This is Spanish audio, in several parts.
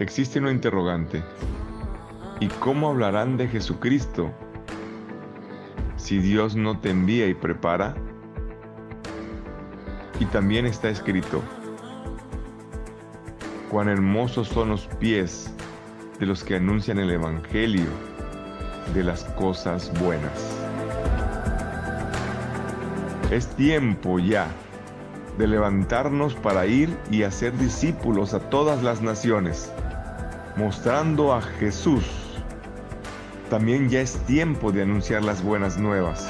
Existe una interrogante. ¿Y cómo hablarán de Jesucristo si Dios no te envía y prepara? Y también está escrito: cuán hermosos son los pies de los que anuncian el Evangelio de las cosas buenas. Es tiempo ya de levantarnos para ir y hacer discípulos a todas las naciones, mostrando a Jesús. También ya es tiempo de anunciar las buenas nuevas.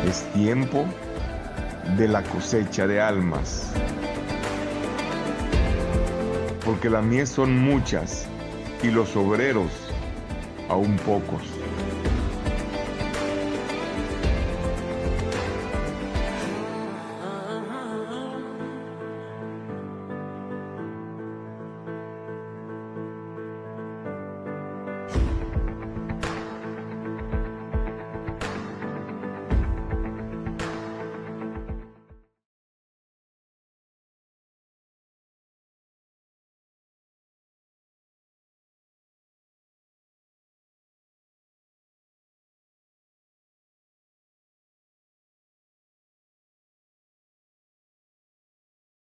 Es tiempo de la cosecha de almas. Porque las mies son muchas y los obreros aún pocos.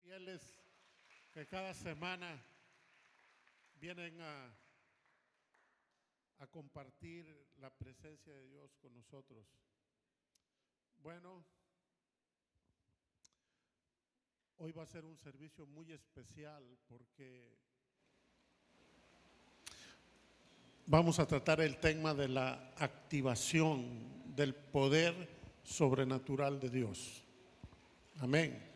Fieles que cada semana vienen a compartir la presencia de Dios con nosotros. Bueno, hoy va a ser un servicio muy especial porque vamos a tratar el tema de la activación del poder sobrenatural de Dios. Amén.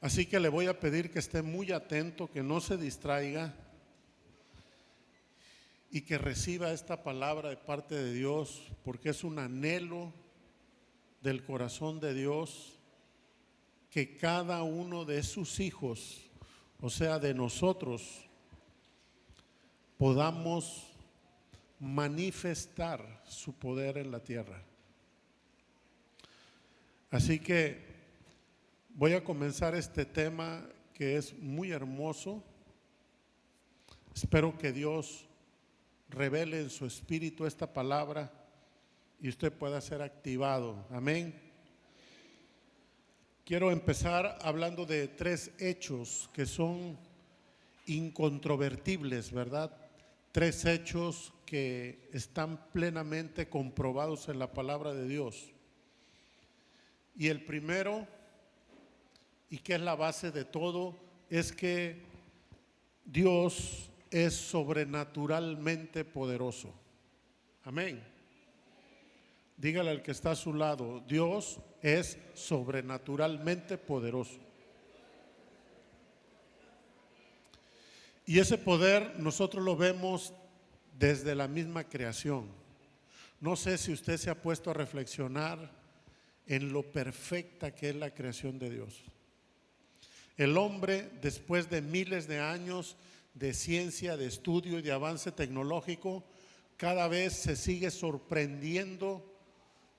Así que le voy a pedir que esté muy atento, que no se distraiga y que reciba esta palabra de parte de Dios, porque es un anhelo del corazón de Dios que cada uno de sus hijos, o sea, de nosotros, podamos manifestar su poder en la tierra. Así que voy a comenzar este tema que es muy hermoso. Espero que Dios revele en su espíritu esta palabra y usted pueda ser activado. Amén. Quiero empezar hablando de 3 hechos que son incontrovertibles, ¿verdad? 3 hechos que están plenamente comprobados en la palabra de Dios. Y el primero, y que es la base de todo, es que Dios es sobrenaturalmente poderoso. Amén. Dígale al que está a su lado: Dios es sobrenaturalmente poderoso. Y ese poder nosotros lo vemos desde la misma creación. No sé si usted se ha puesto a reflexionar en lo perfecta que es la creación de Dios. El hombre, después de miles de años de ciencia, de estudio y de avance tecnológico, cada vez se sigue sorprendiendo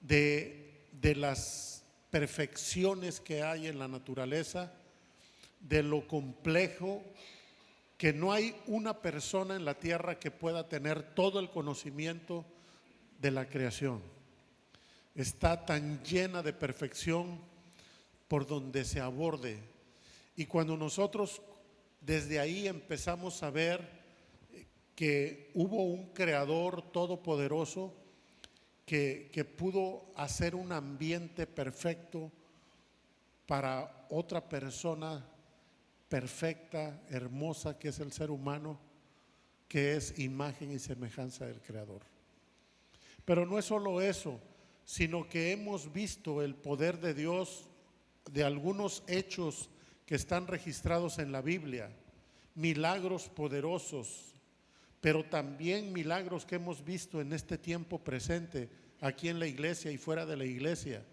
de las perfecciones que hay en la naturaleza, de lo complejo, que no hay una persona en la tierra que pueda tener todo el conocimiento de la creación. Está tan llena de perfección por donde se aborde. Y cuando nosotros desde ahí empezamos a ver que hubo un creador todopoderoso que pudo hacer un ambiente perfecto para otra persona perfecta, hermosa, que es el ser humano, que es imagen y semejanza del Creador. Pero no es solo eso, sino que hemos visto el poder de Dios de algunos hechos que están registrados en la Biblia, milagros poderosos, pero también milagros que hemos visto en este tiempo presente, aquí en la iglesia y fuera de la iglesia.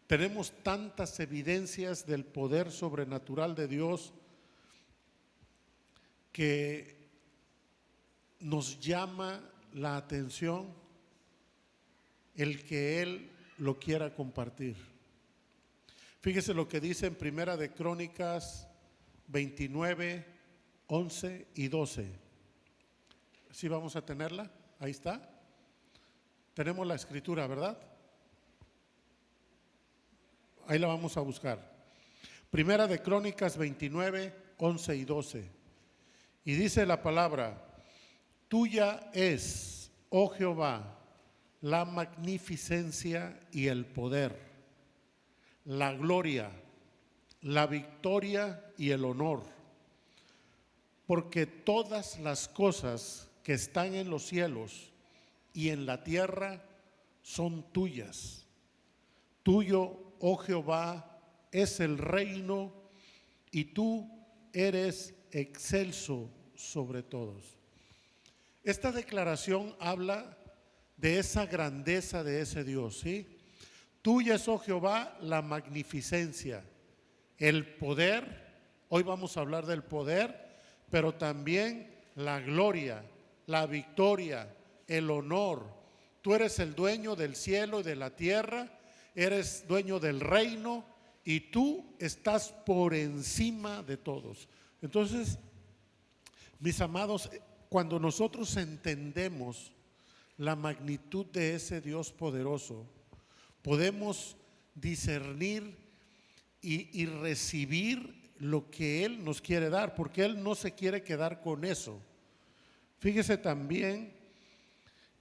Tenemos tantas evidencias del poder sobrenatural de Dios que nos llama la atención el que Él lo quiera compartir. Fíjese lo que dice en Primera de Crónicas 29, 11 y 12. ¿Sí vamos a tenerla? Ahí está. Tenemos la escritura, ¿verdad? Ahí la vamos a buscar. Primera de Crónicas 29, 11 y 12. Y dice la palabra: tuya es, oh Jehová, la magnificencia y el poder, la gloria, la victoria y el honor, porque todas las cosas que están en los cielos y en la tierra son tuyas. Tuyo, oh Jehová, es el reino, y tú eres excelso sobre todos. Esta declaración habla de esa grandeza de ese Dios, ¿sí? Tuya es, oh Jehová, la magnificencia, el poder. Hoy vamos a hablar del poder, pero también la gloria, la victoria, el honor. Tú eres el dueño del cielo y de la tierra, eres dueño del reino y tú estás por encima de todos. Entonces, mis amados, cuando nosotros entendemos la magnitud de ese Dios poderoso, podemos discernir y recibir lo que Él nos quiere dar, porque Él no se quiere quedar con eso. Fíjese también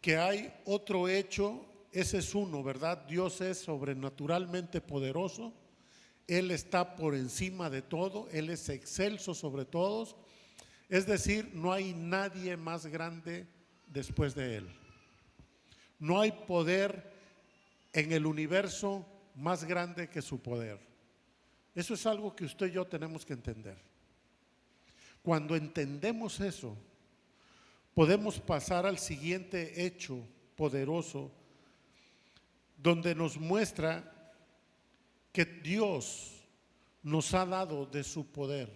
que hay otro hecho, ese es uno, ¿verdad? Dios es sobrenaturalmente poderoso, Él está por encima de todo, Él es excelso sobre todos, es decir, no hay nadie más grande después de Él. No hay poder en el universo más grande que su poder. Eso es algo que usted y yo tenemos que entender. Cuando entendemos eso, podemos pasar al siguiente hecho poderoso, donde nos muestra que Dios nos ha dado de su poder.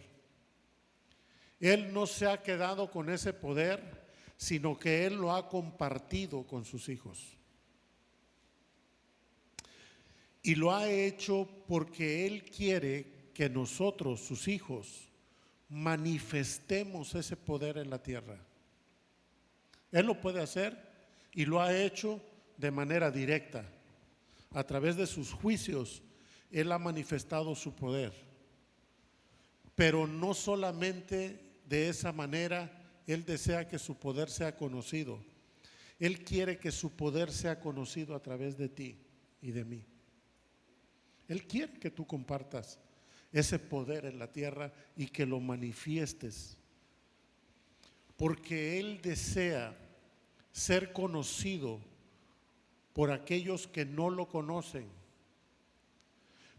Él no se ha quedado con ese poder, sino que Él lo ha compartido con sus hijos. Y lo ha hecho porque Él quiere que nosotros, sus hijos, manifestemos ese poder en la tierra. Él lo puede hacer y lo ha hecho de manera directa. A través de sus juicios, Él ha manifestado su poder. Pero no solamente de esa manera Él desea que su poder sea conocido. Él quiere que su poder sea conocido a través de ti y de mí. Él quiere que tú compartas ese poder en la tierra y que lo manifiestes. Porque Él desea ser conocido por aquellos que no lo conocen.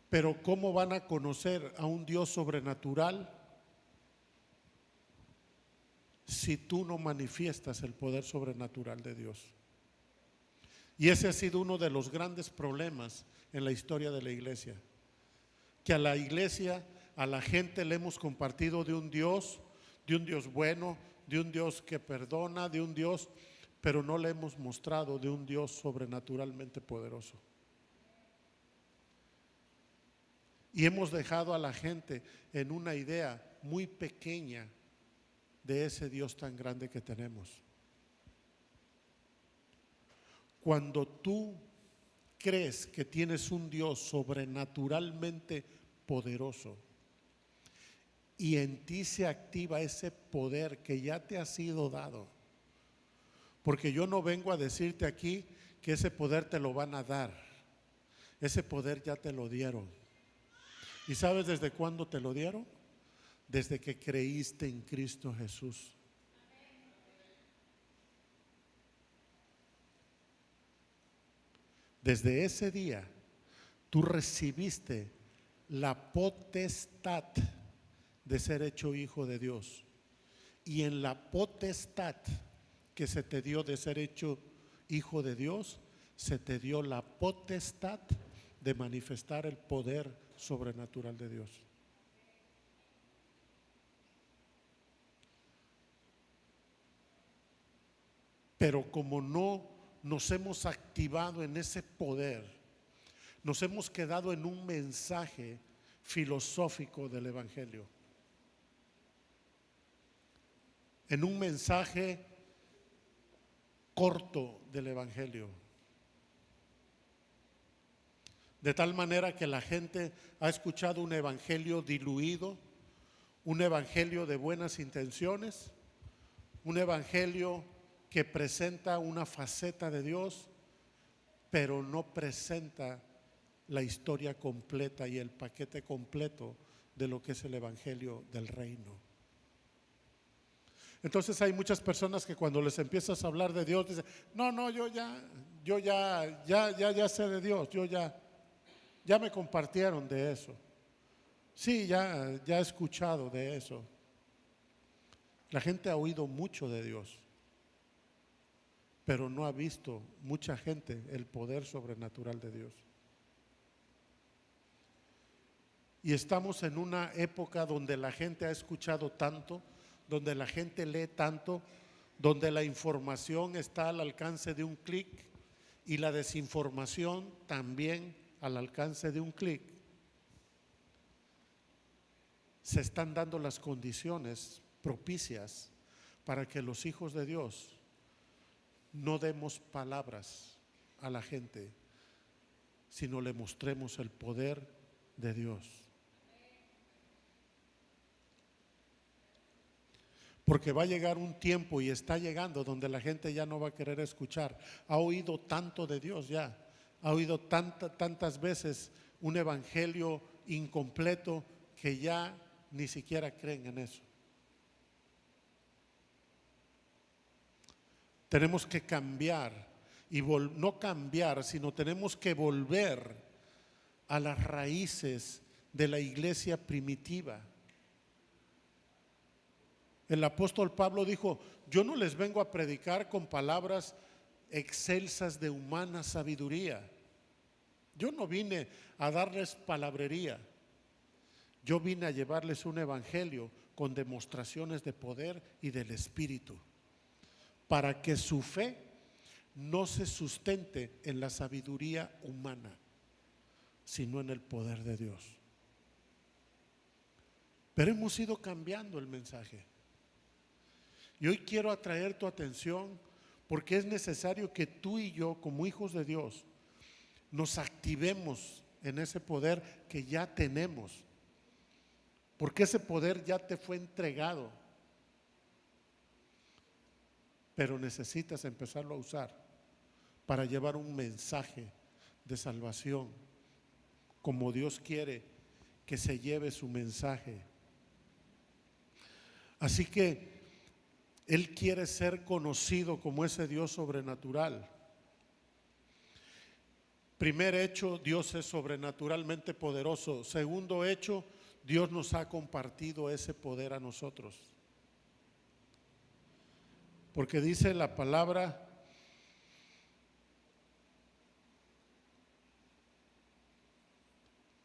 Pero ¿cómo van a conocer a un Dios sobrenatural si tú no manifiestas el poder sobrenatural de Dios? Y ese ha sido uno de los grandes problemas en la historia de la iglesia, que a la iglesia, a la gente le hemos compartido de un Dios bueno, de un Dios que perdona, de un Dios, pero no le hemos mostrado de un Dios sobrenaturalmente poderoso. Y hemos dejado a la gente en una idea muy pequeña de ese Dios tan grande que tenemos. Cuando tú crees que tienes un Dios sobrenaturalmente poderoso y en ti se activa ese poder que ya te ha sido dado, porque yo no vengo a decirte aquí que ese poder te lo van a dar, ese poder ya te lo dieron. ¿Y sabes desde cuándo te lo dieron? Desde que creíste en Cristo Jesús. Desde ese día tú recibiste la potestad de ser hecho hijo de Dios. Y en la potestad que se te dio de ser hecho hijo de Dios, se te dio la potestad de manifestar el poder sobrenatural de Dios. Pero como no nos hemos activado en ese poder, nos hemos quedado en un mensaje filosófico del Evangelio. en un mensaje corto del Evangelio. De tal manera que la gente ha escuchado un evangelio diluido, un evangelio de buenas intenciones, un evangelio que presenta una faceta de Dios, pero no presenta la historia completa y el paquete completo de lo que es el evangelio del reino. Entonces hay muchas personas que cuando les empiezas a hablar de Dios dicen: no, yo ya sé de Dios, ya me compartieron de eso. Sí, ya he escuchado de eso. La gente ha oído mucho de Dios, pero no ha visto mucha gente el poder sobrenatural de Dios. Y estamos en una época donde la gente ha escuchado tanto, donde la gente lee tanto, donde la información está al alcance de un clic y la desinformación también al alcance de un clic. Se están dando las condiciones propicias para que los hijos de Dios no demos palabras a la gente, sino le mostremos el poder de Dios. Porque va a llegar un tiempo, y está llegando, donde la gente ya no va a querer escuchar. Ha oído tanto de Dios ya, ha oído tantas veces un evangelio incompleto que ya ni siquiera creen en eso. Tenemos que cambiar, y no cambiar, sino tenemos que volver a las raíces de la iglesia primitiva. El apóstol Pablo dijo: yo no les vengo a predicar con palabras excelsas de humana sabiduría. Yo no vine a darles palabrería. Yo vine a llevarles un evangelio con demostraciones de poder y del Espíritu, para que su fe no se sustente en la sabiduría humana, sino en el poder de Dios. Pero hemos ido cambiando el mensaje. Y hoy quiero atraer tu atención, porque es necesario que tú y yo, como hijos de Dios, nos activemos en ese poder que ya tenemos, porque ese poder ya te fue entregado, pero necesitas empezarlo a usar para llevar un mensaje de salvación, como Dios quiere que se lleve su mensaje. Así que Él quiere ser conocido como ese Dios sobrenatural. Primer hecho, Dios es sobrenaturalmente poderoso. Segundo hecho, Dios nos ha compartido ese poder a nosotros. Porque dice la palabra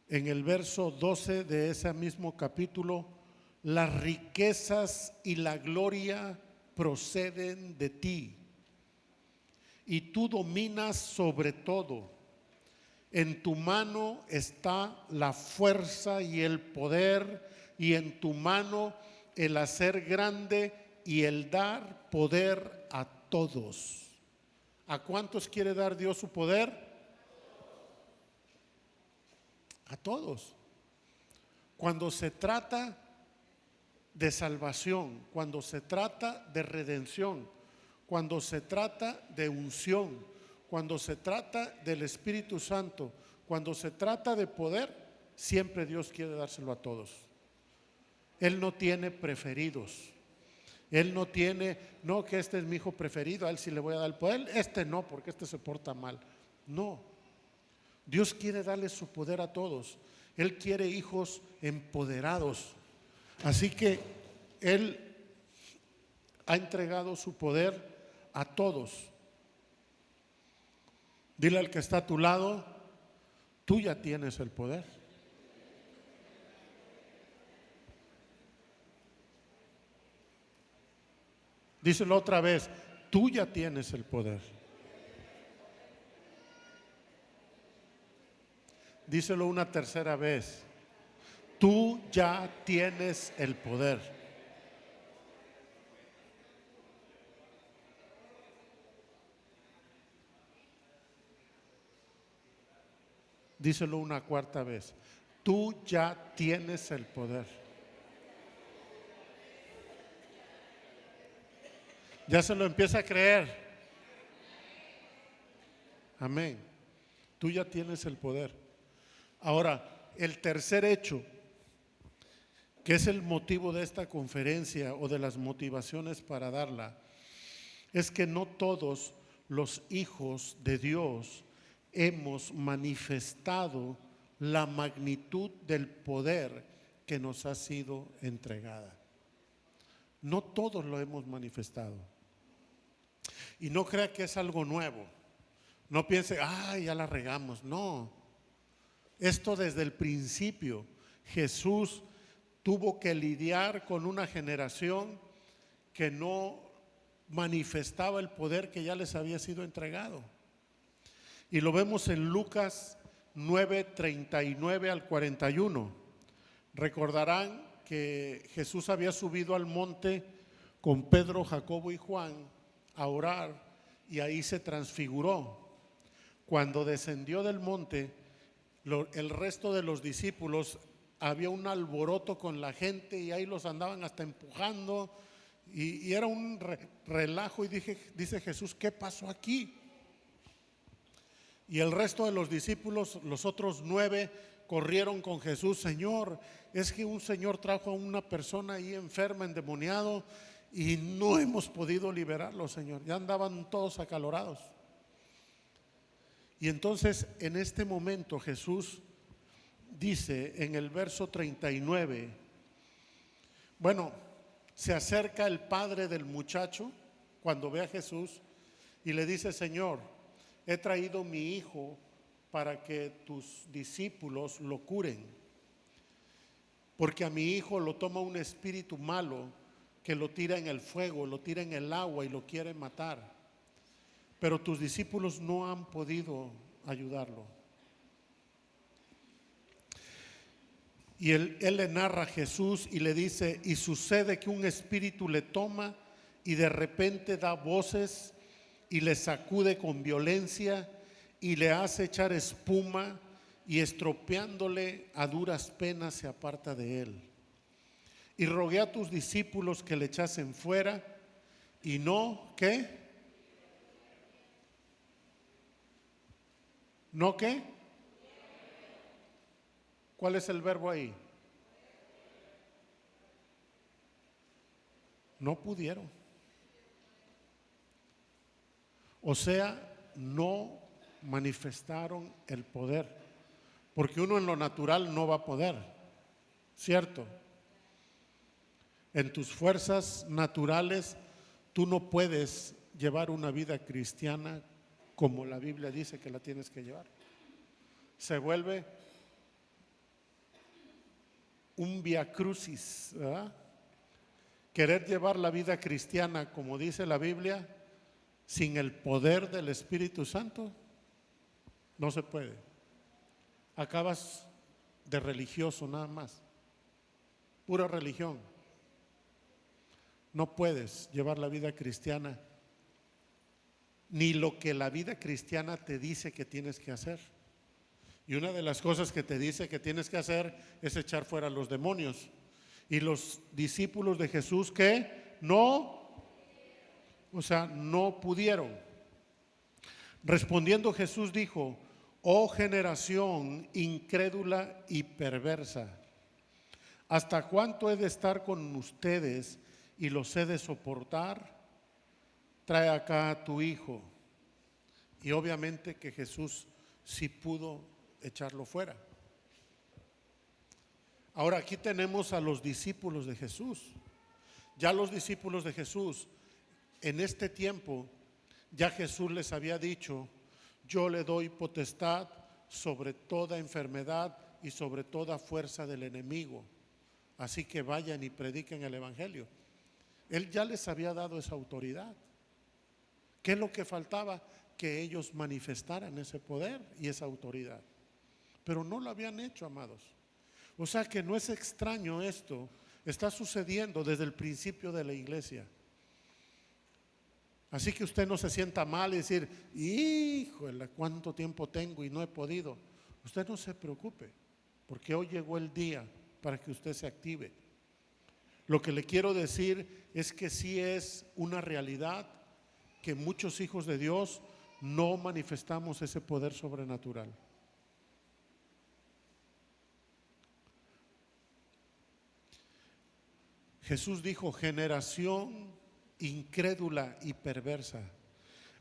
en el verso 12 de ese mismo capítulo: las riquezas y la gloria proceden de ti, y tú dominas sobre todo. En tu mano está la fuerza y el poder, y en tu mano el hacer grande y el dar poder a todos. ¿A cuántos quiere dar Dios su poder? A todos. Cuando se trata de salvación, cuando se trata de redención, cuando se trata de unción, cuando se trata del Espíritu Santo, cuando se trata de poder, siempre Dios quiere dárselo a todos. Él no tiene preferidos. Él no tiene, no, que este es mi hijo preferido, a él sí le voy a dar el poder, este no, porque este se porta mal. No, Dios quiere darle su poder a todos. Él quiere hijos empoderados. Así que Él ha entregado su poder a todos. Dile al que está a tu lado: tú ya tienes el poder. Díselo otra vez: tú ya tienes el poder. Díselo una tercera vez: tú ya tienes el poder. Díselo una cuarta vez. Tú ya tienes el poder. Ya se lo empieza a creer. Amén. Tú ya tienes el poder. Ahora, el tercer hecho, que es el motivo de esta conferencia o de las motivaciones para darla, es que no todos los hijos de Dios hemos manifestado la magnitud del poder que nos ha sido entregada. No todos lo hemos manifestado. Y no crea que es algo nuevo. No piense, ya la regamos. No. Esto desde el principio. Jesús tuvo que lidiar con una generación que no manifestaba el poder que ya les había sido entregado. Y lo vemos en Lucas 9:39 al 41. Recordarán que Jesús había subido al monte con Pedro, Jacobo y Juan a orar, y ahí se transfiguró. Cuando descendió del monte, el resto de los discípulos, había un alboroto con la gente y ahí los andaban hasta empujando y era un relajo, y dice Jesús, ¿qué pasó aquí? Y el resto de los discípulos, los otros 9, corrieron con Jesús. Señor, es que un señor trajo a una persona ahí enferma, endemoniado, y no hemos podido liberarlo, Señor. Ya andaban todos acalorados. Y entonces en este momento Jesús dice en el verso 39, bueno, se acerca el padre del muchacho cuando ve a Jesús y le dice, Señor, he traído mi hijo para que tus discípulos lo curen, porque a mi hijo lo toma un espíritu malo que lo tira en el fuego, lo tira en el agua y lo quiere matar. Pero tus discípulos no han podido ayudarlo. Y él le narra a Jesús y le dice, y sucede que un espíritu le toma y de repente da voces y le sacude con violencia y le hace echar espuma, y estropeándole a duras penas se aparta de él. Y rogué a tus discípulos que le echasen fuera y no, ¿qué? ¿No qué? ¿Cuál es el verbo ahí? No pudieron. O sea, no manifestaron el poder, porque uno en lo natural no va a poder, ¿cierto? En tus fuerzas naturales tú no puedes llevar una vida cristiana como la Biblia dice que la tienes que llevar. Se vuelve un vía crucis, ¿verdad? Querer llevar la vida cristiana como dice la Biblia sin el poder del Espíritu Santo no se puede. Acabas de religioso nada más, pura religión. No puedes llevar la vida cristiana ni lo que la vida cristiana te dice que tienes que hacer. Y una de las cosas que te dice que tienes que hacer es echar fuera a los demonios. Y los discípulos de Jesús que no pudieron. Respondiendo Jesús dijo, oh generación incrédula y perversa, ¿hasta cuánto he de estar con ustedes y los he de soportar? Trae acá a tu hijo. Y obviamente que Jesús sí pudo echarlo fuera. Ahora aquí tenemos a los discípulos de Jesús. Ya los discípulos de Jesús, en este tiempo, ya Jesús les había dicho, yo le doy potestad sobre toda enfermedad y sobre toda fuerza del enemigo. Así que vayan y prediquen el evangelio. Él ya les había dado esa autoridad. ¿Qué es lo que faltaba? Que ellos manifestaran ese poder y esa autoridad. Pero no lo habían hecho, amados. O sea que no es extraño esto. Está sucediendo desde el principio de la iglesia. Así que usted no se sienta mal y decir, híjole, ¿cuánto tiempo tengo y no he podido? Usted no se preocupe, porque hoy llegó el día para que usted se active. Lo que le quiero decir es que sí es una realidad que muchos hijos de Dios no manifestamos ese poder sobrenatural. Jesús dijo: generación incrédula y perversa.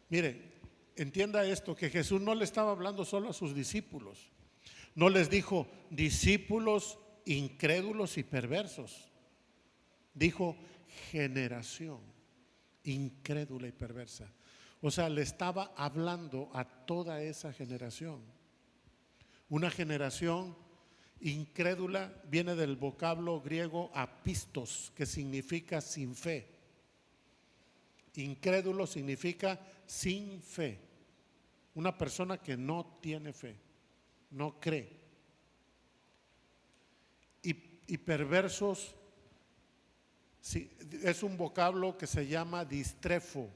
Mire, entienda esto, que Jesús no le estaba hablando solo a sus discípulos. No les dijo discípulos incrédulos y perversos. Dijo generación incrédula y perversa. O sea, le estaba hablando a toda esa generación. Una generación incrédula viene del vocablo griego apistos, que significa sin fe. Incrédulo significa sin fe. Una persona que no tiene fe, no cree. Y perversos, sí, es un vocablo que se llama distrefo.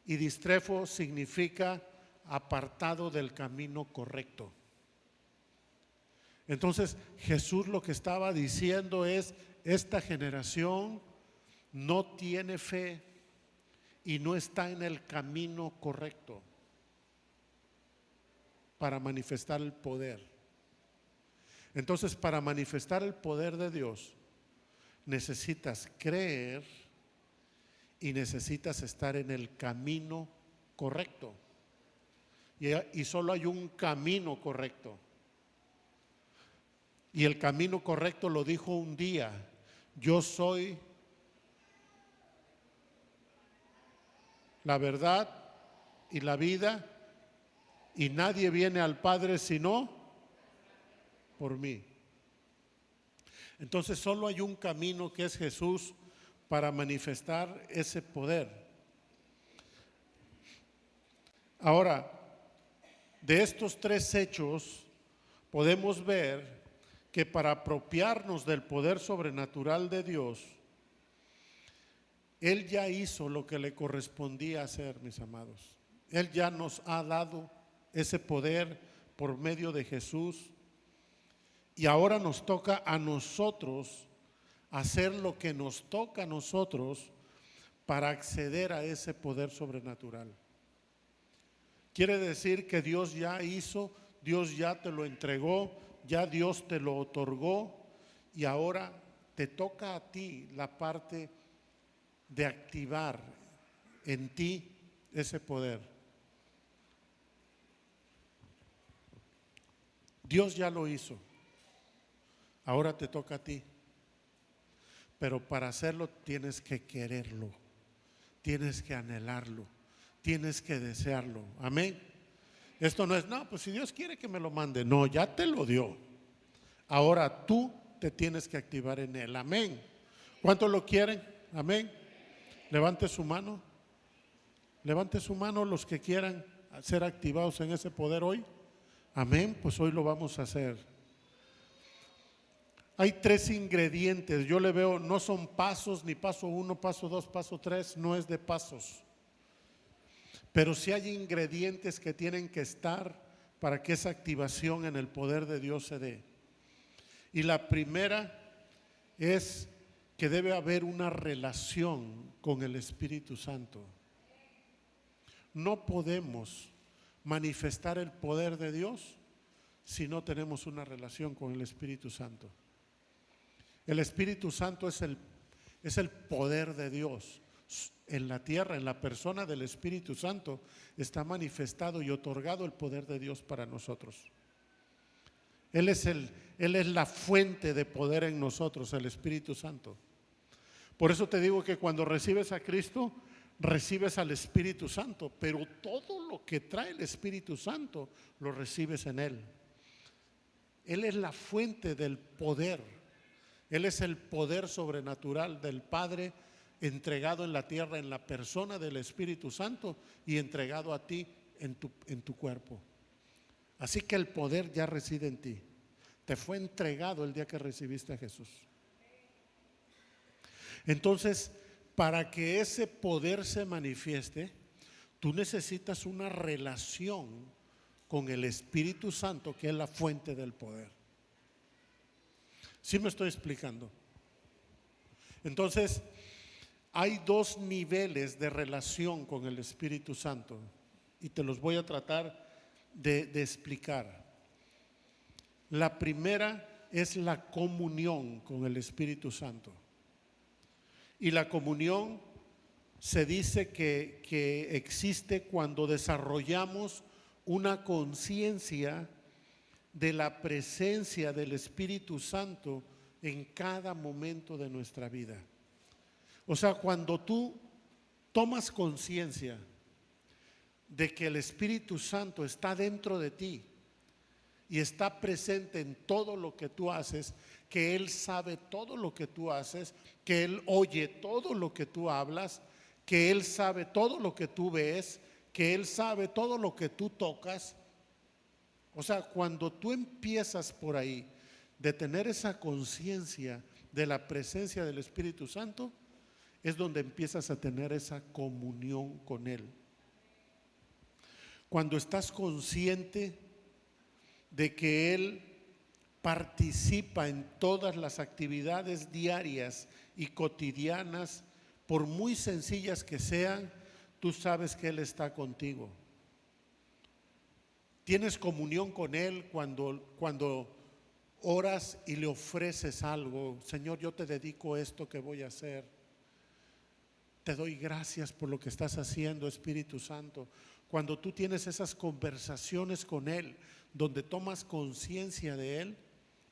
Y distrefo significa apartado del camino correcto. Entonces Jesús lo que estaba diciendo es: esta generación no tiene fe y no está en el camino correcto para manifestar el poder. Entonces, para manifestar el poder de Dios, necesitas creer y necesitas estar en el camino correcto. Y solo hay un camino correcto. Y el camino correcto lo dijo un día: yo soy la verdad y la vida, y nadie viene al Padre sino por mí. Entonces solo hay un camino, que es Jesús, para manifestar ese poder. Ahora, de estos tres hechos podemos ver que para apropiarnos del poder sobrenatural de Dios, Él ya hizo lo que le correspondía hacer, mis amados. Él ya nos ha dado ese poder por medio de Jesús, y ahora nos toca a nosotros hacer lo que nos toca a nosotros para acceder a ese poder sobrenatural. Quiere decir que Dios ya hizo, Dios ya te lo entregó, ya Dios te lo otorgó, y ahora te toca a ti la parte de activar en ti ese poder. Dios ya lo hizo, ahora te toca a ti. Pero para hacerlo tienes que quererlo, tienes que anhelarlo, tienes que desearlo. Amén. Esto no es: no, pues si Dios quiere que me lo mande. No, ya te lo dio. Ahora tú te tienes que activar en él. Amén. ¿Cuántos lo quieren? Amén. Levante su mano. Levante su mano los que quieran ser activados en ese poder hoy. Amén. Pues hoy lo vamos a hacer. Hay tres ingredientes. Yo le veo, no son pasos, ni paso 1, paso 2, paso 3. No es de pasos. Pero sí hay ingredientes que tienen que estar para que esa activación en el poder de Dios se dé. Y la primera es que debe haber una relación con el Espíritu Santo. No podemos manifestar el poder de Dios si no tenemos una relación con el Espíritu Santo. El Espíritu Santo es el poder de Dios. En la tierra, en la persona del Espíritu Santo, está manifestado y otorgado el poder de Dios para nosotros. Él es la fuente de poder en nosotros, el Espíritu Santo. Por eso te digo que cuando recibes a Cristo, recibes al Espíritu Santo, pero todo lo que trae el Espíritu Santo lo recibes en Él. Él es la fuente del poder. Él es el poder sobrenatural del Padre, entregado en la tierra en la persona del Espíritu Santo y entregado a ti en tu cuerpo. Así que el poder ya reside en ti. Te fue entregado el día que recibiste a Jesús. Entonces, para que ese poder se manifieste, tú necesitas una relación con el Espíritu Santo, que es la fuente del poder. ¿Sí me estoy explicando? Entonces, hay dos niveles de relación con el Espíritu Santo y te los voy a tratar de explicar. La primera es la comunión con el Espíritu Santo. Y la comunión se dice que existe cuando desarrollamos una conciencia de la presencia del Espíritu Santo en cada momento de nuestra vida. O sea, cuando tú tomas conciencia de que el Espíritu Santo está dentro de ti y está presente en todo lo que tú haces, que Él sabe todo lo que tú haces, que Él oye todo lo que tú hablas, que Él sabe todo lo que tú ves, que Él sabe todo lo que tú tocas. O sea, cuando tú empiezas por ahí de tener esa conciencia de la presencia del Espíritu Santo, es donde empiezas a tener esa comunión con Él. Cuando estás consciente de que Él participa en todas las actividades diarias y cotidianas, por muy sencillas que sean, tú sabes que Él está contigo. Tienes comunión con Él cuando oras y le ofreces algo. Señor, yo te dedico esto que voy a hacer. Te doy gracias por lo que estás haciendo, Espíritu Santo. Cuando tú tienes esas conversaciones con Él, donde tomas conciencia de Él,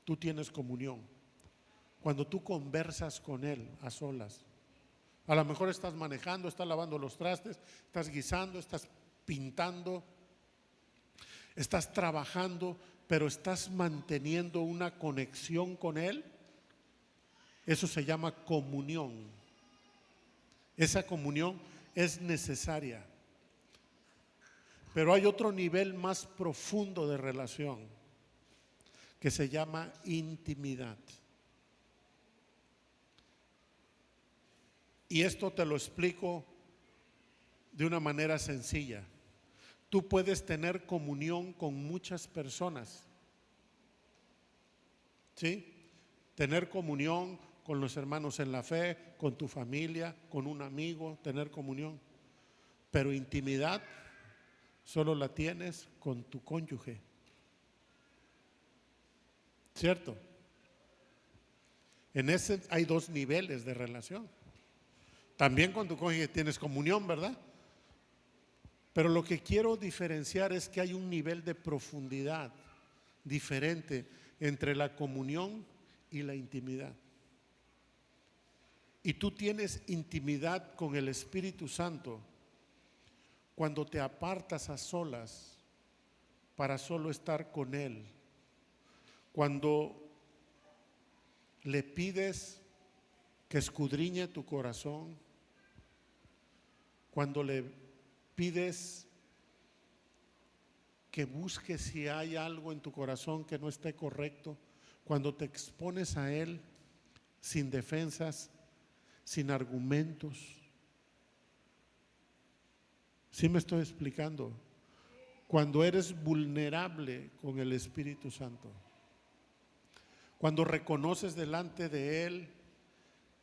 tú tienes comunión. Cuando tú conversas con Él a solas, a lo mejor estás manejando, estás lavando los trastes, estás guisando, estás pintando, estás trabajando, pero estás manteniendo una conexión con Él. Eso se llama comunión. Esa comunión es necesaria. Pero hay otro nivel más profundo de relación que se llama intimidad. Y esto te lo explico de una manera sencilla. Tú puedes tener comunión con muchas personas, ¿sí? Tener comunión con los hermanos en la fe, con tu familia, con un amigo, tener comunión. Pero intimidad solo la tienes con tu cónyuge, ¿cierto? En ese hay dos niveles de relación. También con tu cónyuge tienes comunión, ¿verdad? Pero lo que quiero diferenciar es que hay un nivel de profundidad diferente entre la comunión y la intimidad. Y tú tienes intimidad con el Espíritu Santo cuando te apartas a solas para solo estar con Él. Cuando le pides que escudriñe tu corazón, cuando le pides que busques si hay algo en tu corazón que no esté correcto, cuando te expones a Él sin defensas, sin argumentos. ¿Sí me estoy explicando? Cuando eres vulnerable con el Espíritu Santo, cuando reconoces delante de Él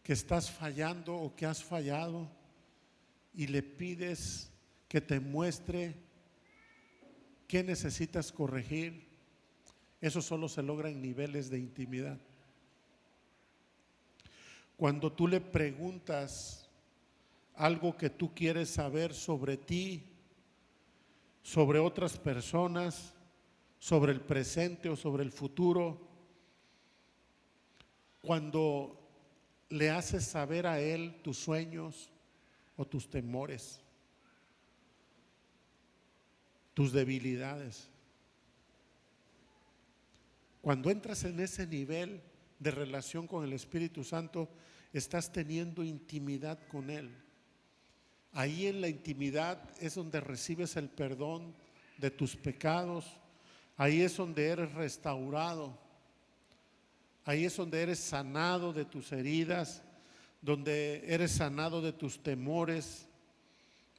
que estás fallando o que has fallado y le pides que te muestre qué necesitas corregir, eso solo se logra en niveles de intimidad. Cuando tú le preguntas algo que tú quieres saber sobre ti, sobre otras personas, sobre el presente o sobre el futuro, cuando le haces saber a Él tus sueños o tus temores, tus debilidades. Cuando entras en ese nivel de relación con el Espíritu Santo, estás teniendo intimidad con Él. Ahí en la intimidad es donde recibes el perdón de tus pecados. Ahí es donde eres restaurado. Ahí es donde eres sanado de tus heridas, donde eres sanado de tus temores,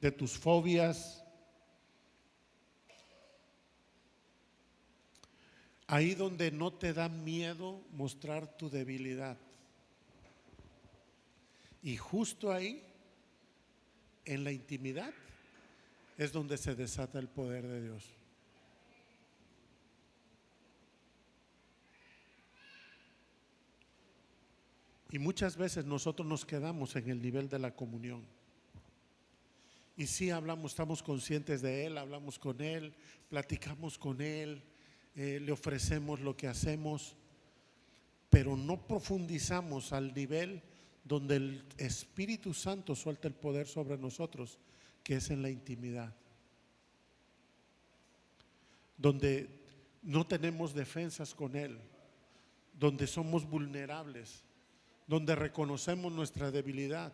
de tus fobias. Ahí donde no te da miedo mostrar tu debilidad. Y justo ahí, en la intimidad, es donde se desata el poder de Dios. Y muchas veces nosotros nos quedamos en el nivel de la comunión. Y sí hablamos, estamos conscientes de Él, hablamos con Él, platicamos con Él, le ofrecemos lo que hacemos, pero no profundizamos al nivel donde el Espíritu Santo suelta el poder sobre nosotros, que es en la intimidad, donde no tenemos defensas con Él, donde somos vulnerables, donde reconocemos nuestra debilidad,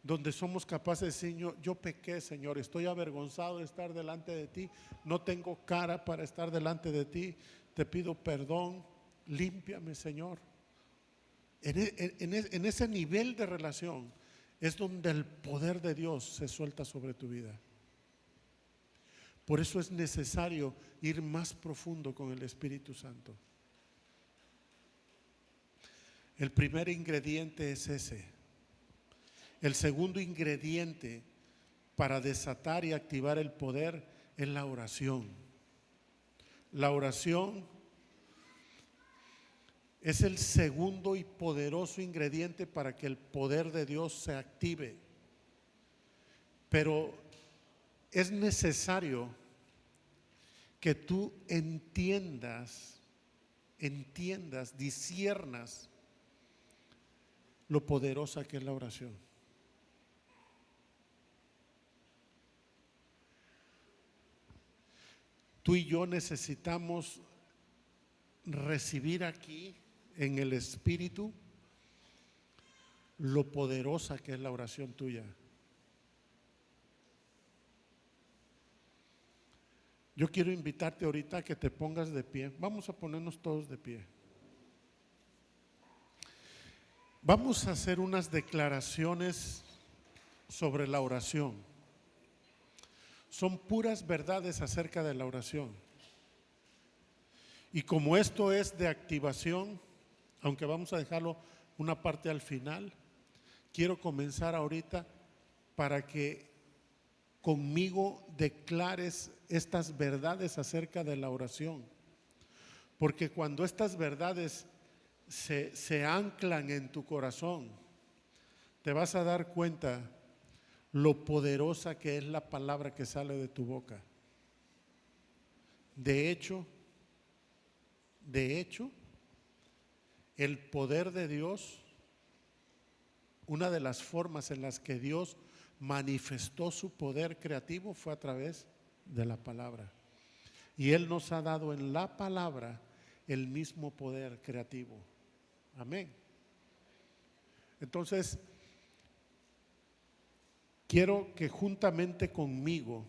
donde somos capaces de decir, yo pequé, Señor, estoy avergonzado de estar delante de ti, no tengo cara para estar delante de ti, te pido perdón, límpiame, Señor. En ese nivel de relación es donde el poder de Dios se suelta sobre tu vida. Por eso es necesario ir más profundo con el Espíritu Santo. El primer ingrediente es ese. El segundo ingrediente para desatar y activar el poder es la oración. La oración es el segundo y poderoso ingrediente para que el poder de Dios se active. Pero es necesario que tú entiendas, disciernas lo poderosa que es la oración. Tú y yo necesitamos recibir aquí en el Espíritu lo poderosa que es la oración tuya. Yo quiero invitarte ahorita a que te pongas de pie. Vamos a ponernos todos de pie. Vamos a hacer unas declaraciones sobre la oración. Son puras verdades acerca de la oración. Y como esto es de activación, aunque vamos a dejarlo una parte al final, quiero comenzar ahorita para que conmigo declares estas verdades acerca de la oración. Porque cuando estas verdades se anclan en tu corazón, te vas a dar cuenta lo poderosa que es la palabra que sale de tu boca. De hecho, el poder de Dios, una de las formas en las que Dios manifestó su poder creativo fue a través de la palabra. Y Él nos ha dado en la palabra el mismo poder creativo. Amén. Entonces, quiero que juntamente conmigo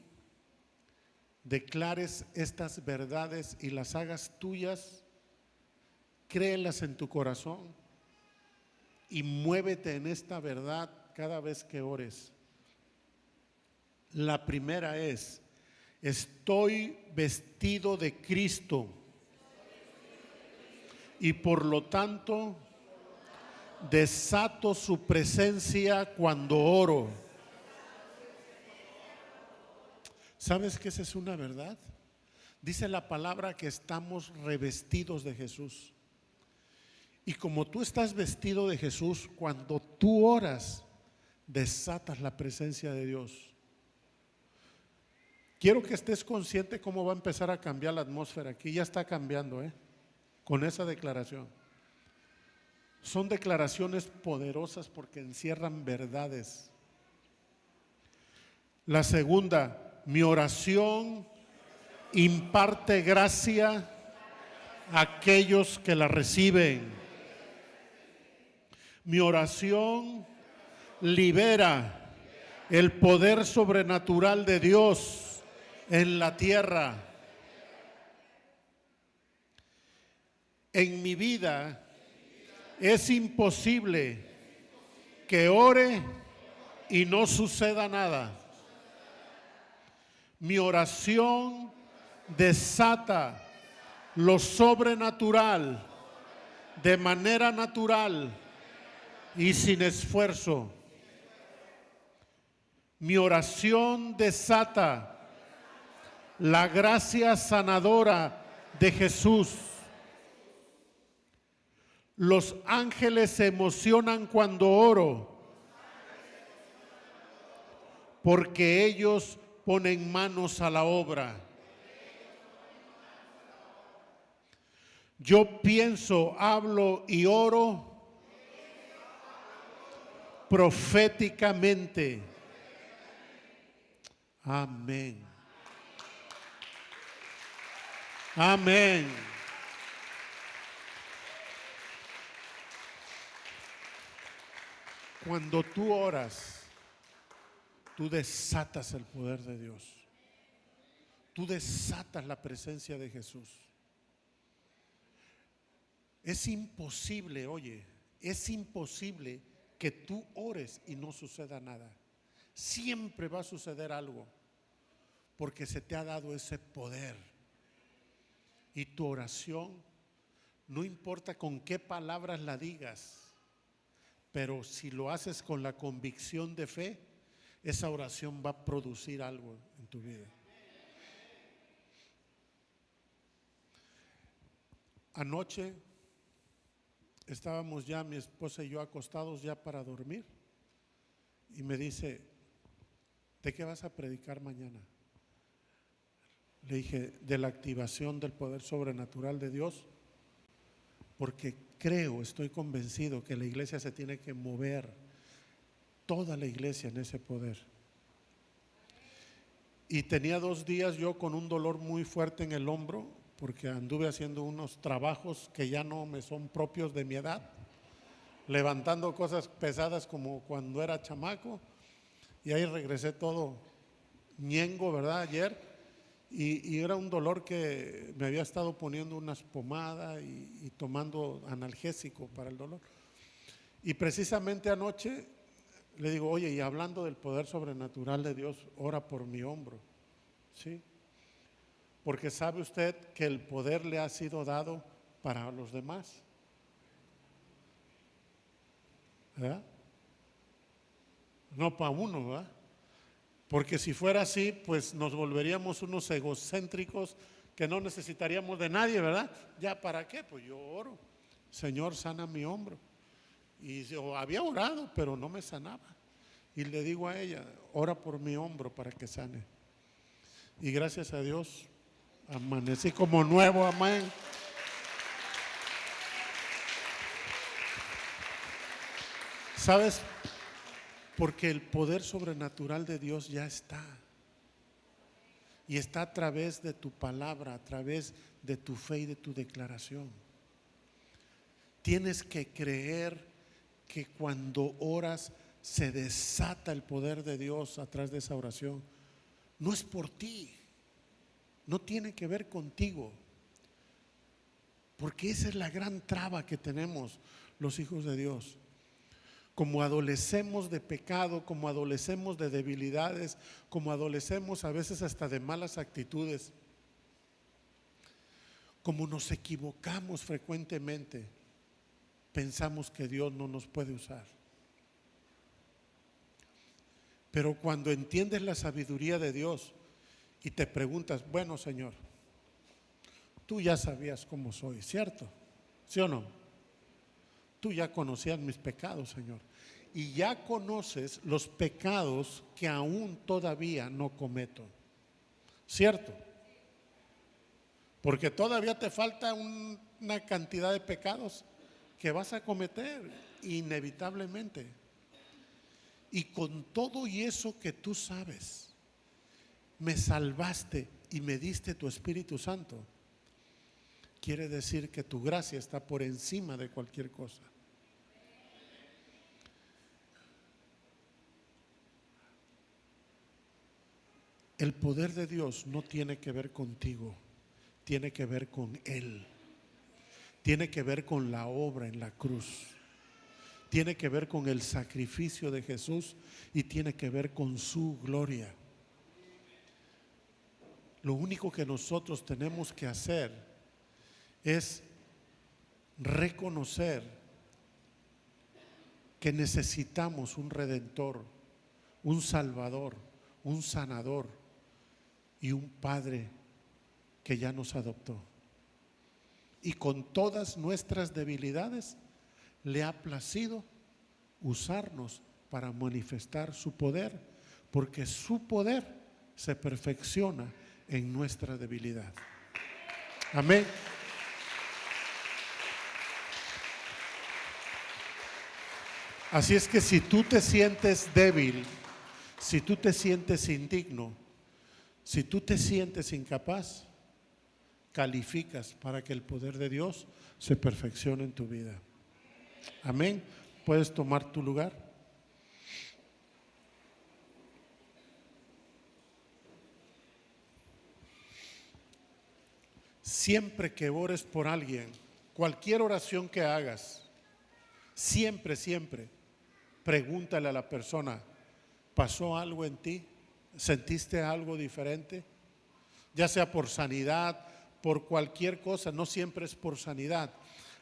declares estas verdades y las hagas tuyas, créelas en tu corazón y muévete en esta verdad cada vez que ores. La primera es: estoy vestido de Cristo y por lo tanto desato su presencia cuando oro. ¿Sabes que esa es una verdad? Dice la palabra que estamos revestidos de Jesús. Y como tú estás vestido de Jesús, cuando tú oras, desatas la presencia de Dios. Quiero que estés consciente cómo va a empezar a cambiar la atmósfera aquí. Ya está cambiando, con esa declaración. Son declaraciones poderosas porque encierran verdades. La segunda: mi oración imparte gracia a aquellos que la reciben. Mi oración libera el poder sobrenatural de Dios en la tierra. En mi vida es imposible que ore y no suceda nada. Mi oración desata lo sobrenatural, de manera natural y sin esfuerzo. Mi oración desata la gracia sanadora de Jesús. Los ángeles se emocionan cuando oro, porque ellos ponen manos a la obra. Yo pienso, hablo y oro proféticamente. Amén. Amén. Cuando tú oras, tú desatas el poder de Dios. Tú desatas la presencia de Jesús. Es imposible, oye, es imposible que tú ores y no suceda nada. Siempre va a suceder algo, porque se te ha dado ese poder. Y tu oración, no importa con qué palabras la digas, pero si lo haces con la convicción de fe, esa oración va a producir algo en tu vida. Anoche estábamos ya mi esposa y yo acostados ya para dormir y me dice, ¿de qué vas a predicar mañana? Le dije, de la activación del poder sobrenatural de Dios, porque estoy convencido que la iglesia se tiene que mover, toda la iglesia en ese poder. Y tenía 2 días yo con un dolor muy fuerte en el hombro, porque anduve haciendo unos trabajos que ya no me son propios de mi edad, levantando cosas pesadas como cuando era chamaco, y ahí regresé todo ñengo, ¿verdad? Ayer. Y era un dolor que me había estado poniendo unas pomadas y tomando analgésico para el dolor. Y precisamente anoche le digo, oye, y hablando del poder sobrenatural de Dios, ora por mi hombro, ¿sí? Porque sabe usted que el poder le ha sido dado para los demás, ¿verdad? No para uno, ¿verdad? Porque si fuera así, pues nos volveríamos unos egocéntricos que no necesitaríamos de nadie, ¿verdad? ¿Ya para qué? Pues yo oro, Señor, sana mi hombro. Y yo había orado, pero no me sanaba. Y le digo a ella, ora por mi hombro para que sane. Y gracias a Dios, amanecí como nuevo, amén. ¿Sabes? Porque el poder sobrenatural de Dios ya está. Y está a través de tu palabra, a través de tu fe y de tu declaración. Tienes que creer que cuando oras se desata el poder de Dios a través de esa oración. No es por ti, no tiene que ver contigo. Porque esa es la gran traba que tenemos los hijos de Dios. Como adolecemos de pecado, como adolecemos de debilidades, como adolecemos a veces hasta de malas actitudes, como nos equivocamos frecuentemente, pensamos que Dios no nos puede usar. Pero cuando entiendes la sabiduría de Dios y te preguntas, bueno, Señor, tú ya sabías cómo soy, ¿cierto? ¿Sí o no? Tú ya conocías mis pecados, Señor. Y ya conoces los pecados que aún todavía no cometo. ¿Cierto? Porque todavía te falta una cantidad de pecados que vas a cometer inevitablemente. Y con todo y eso que tú sabes, me salvaste y me diste tu Espíritu Santo. Quiere decir que tu gracia está por encima de cualquier cosa. El poder de Dios no tiene que ver contigo, tiene que ver con Él. Tiene que ver con la obra en la cruz. Tiene que ver con el sacrificio de Jesús y tiene que ver con su gloria. Lo único que nosotros tenemos que hacer es reconocer que necesitamos un redentor, un salvador, un sanador y un padre que ya nos adoptó. Y con todas nuestras debilidades le ha placido usarnos para manifestar su poder, porque su poder se perfecciona en nuestra debilidad. Amén. Así es que si tú te sientes débil, si tú te sientes indigno, si tú te sientes incapaz, calificas para que el poder de Dios se perfeccione en tu vida. Amén. ¿Puedes tomar tu lugar? Siempre que ores por alguien, cualquier oración que hagas, siempre, pregúntale a la persona, ¿pasó algo en ti? ¿Sentiste algo diferente? Ya sea por sanidad, por cualquier cosa, no siempre es por sanidad.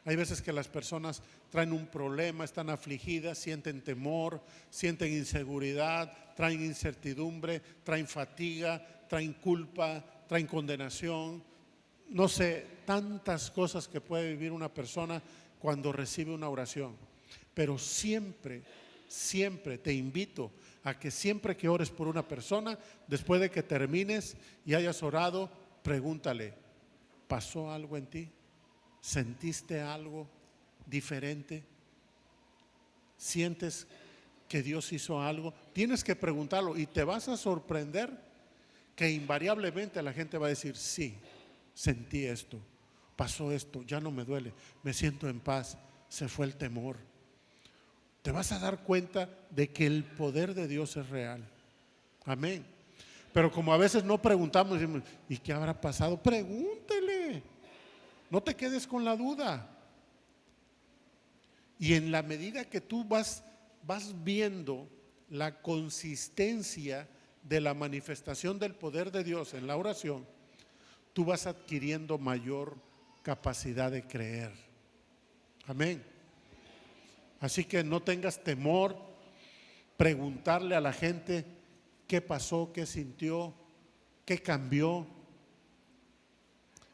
Hay veces que las personas traen un problema, están afligidas, sienten temor, sienten inseguridad, traen incertidumbre, traen fatiga, traen culpa, traen condenación. No sé, tantas cosas que puede vivir una persona cuando recibe una oración. Pero siempre te invito a que siempre que ores por una persona, después de que termines y hayas orado, pregúntale, ¿pasó algo en ti? ¿Sentiste algo diferente? ¿Sientes que Dios hizo algo? Tienes que preguntarlo y te vas a sorprender que invariablemente la gente va a decir, sí, sentí esto, pasó esto, ya no me duele, me siento en paz, se fue el temor. Te vas a dar cuenta de que el poder de Dios es real. Amén. Pero como a veces no preguntamos, decimos, ¿y qué habrá pasado? Pregúntele. No te quedes con la duda. Y en la medida que tú vas viendo la consistencia de la manifestación del poder de Dios en la oración, tú vas adquiriendo mayor capacidad de creer. Amén. Así que no tengas temor, preguntarle a la gente qué pasó, qué sintió, qué cambió.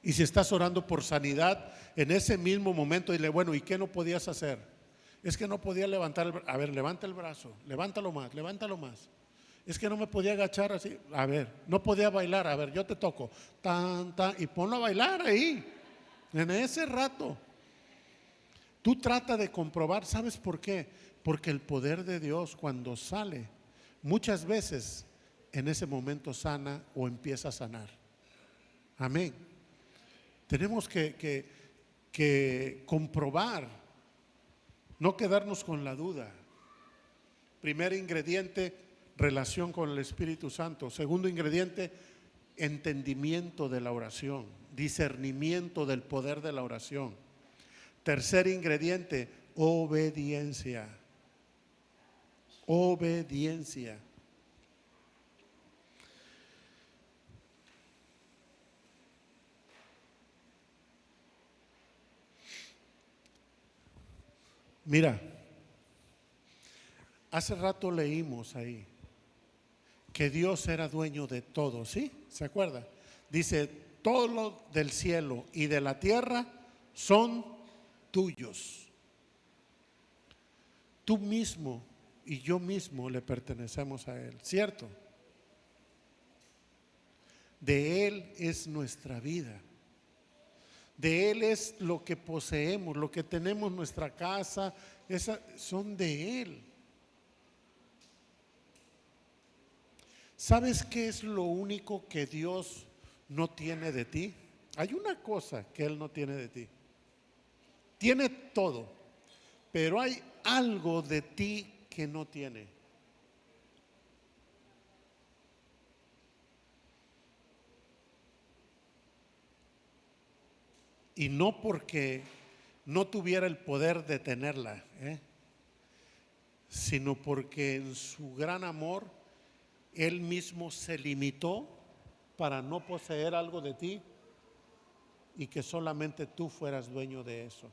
Y si estás orando por sanidad, en ese mismo momento dile, bueno, ¿y qué no podías hacer? Es que no podía levantar el brazo. A ver, levanta el brazo, levántalo más, levántalo más. Es que no me podía agachar así. A ver, no podía bailar. A ver, yo te toco. Tan, tan, y ponlo a bailar ahí, en ese rato. Tú trata de comprobar, ¿sabes por qué? Porque el poder de Dios cuando sale, muchas veces en ese momento sana o empieza a sanar. Amén. Tenemos que comprobar, no quedarnos con la duda. Primer ingrediente, relación con el Espíritu Santo. Segundo ingrediente, entendimiento de la oración, discernimiento del poder de la oración. Tercer ingrediente, obediencia. Obediencia. Mira, hace rato leímos ahí que Dios era dueño de todo, ¿sí? ¿Se acuerda? Dice, todo lo del cielo y de la tierra son tuyos. Tú mismo y yo mismo le pertenecemos a Él, ¿cierto? De Él es nuestra vida. De Él es lo que poseemos, lo que tenemos, nuestra casa, son de Él. ¿Sabes qué es lo único que Dios no tiene de ti? Hay una cosa que Él no tiene de ti. Tiene todo, pero hay algo de ti que no tiene. Y no porque no tuviera el poder de tenerla, sino porque en su gran amor Él mismo se limitó para no poseer algo de ti y que solamente tú fueras dueño de eso.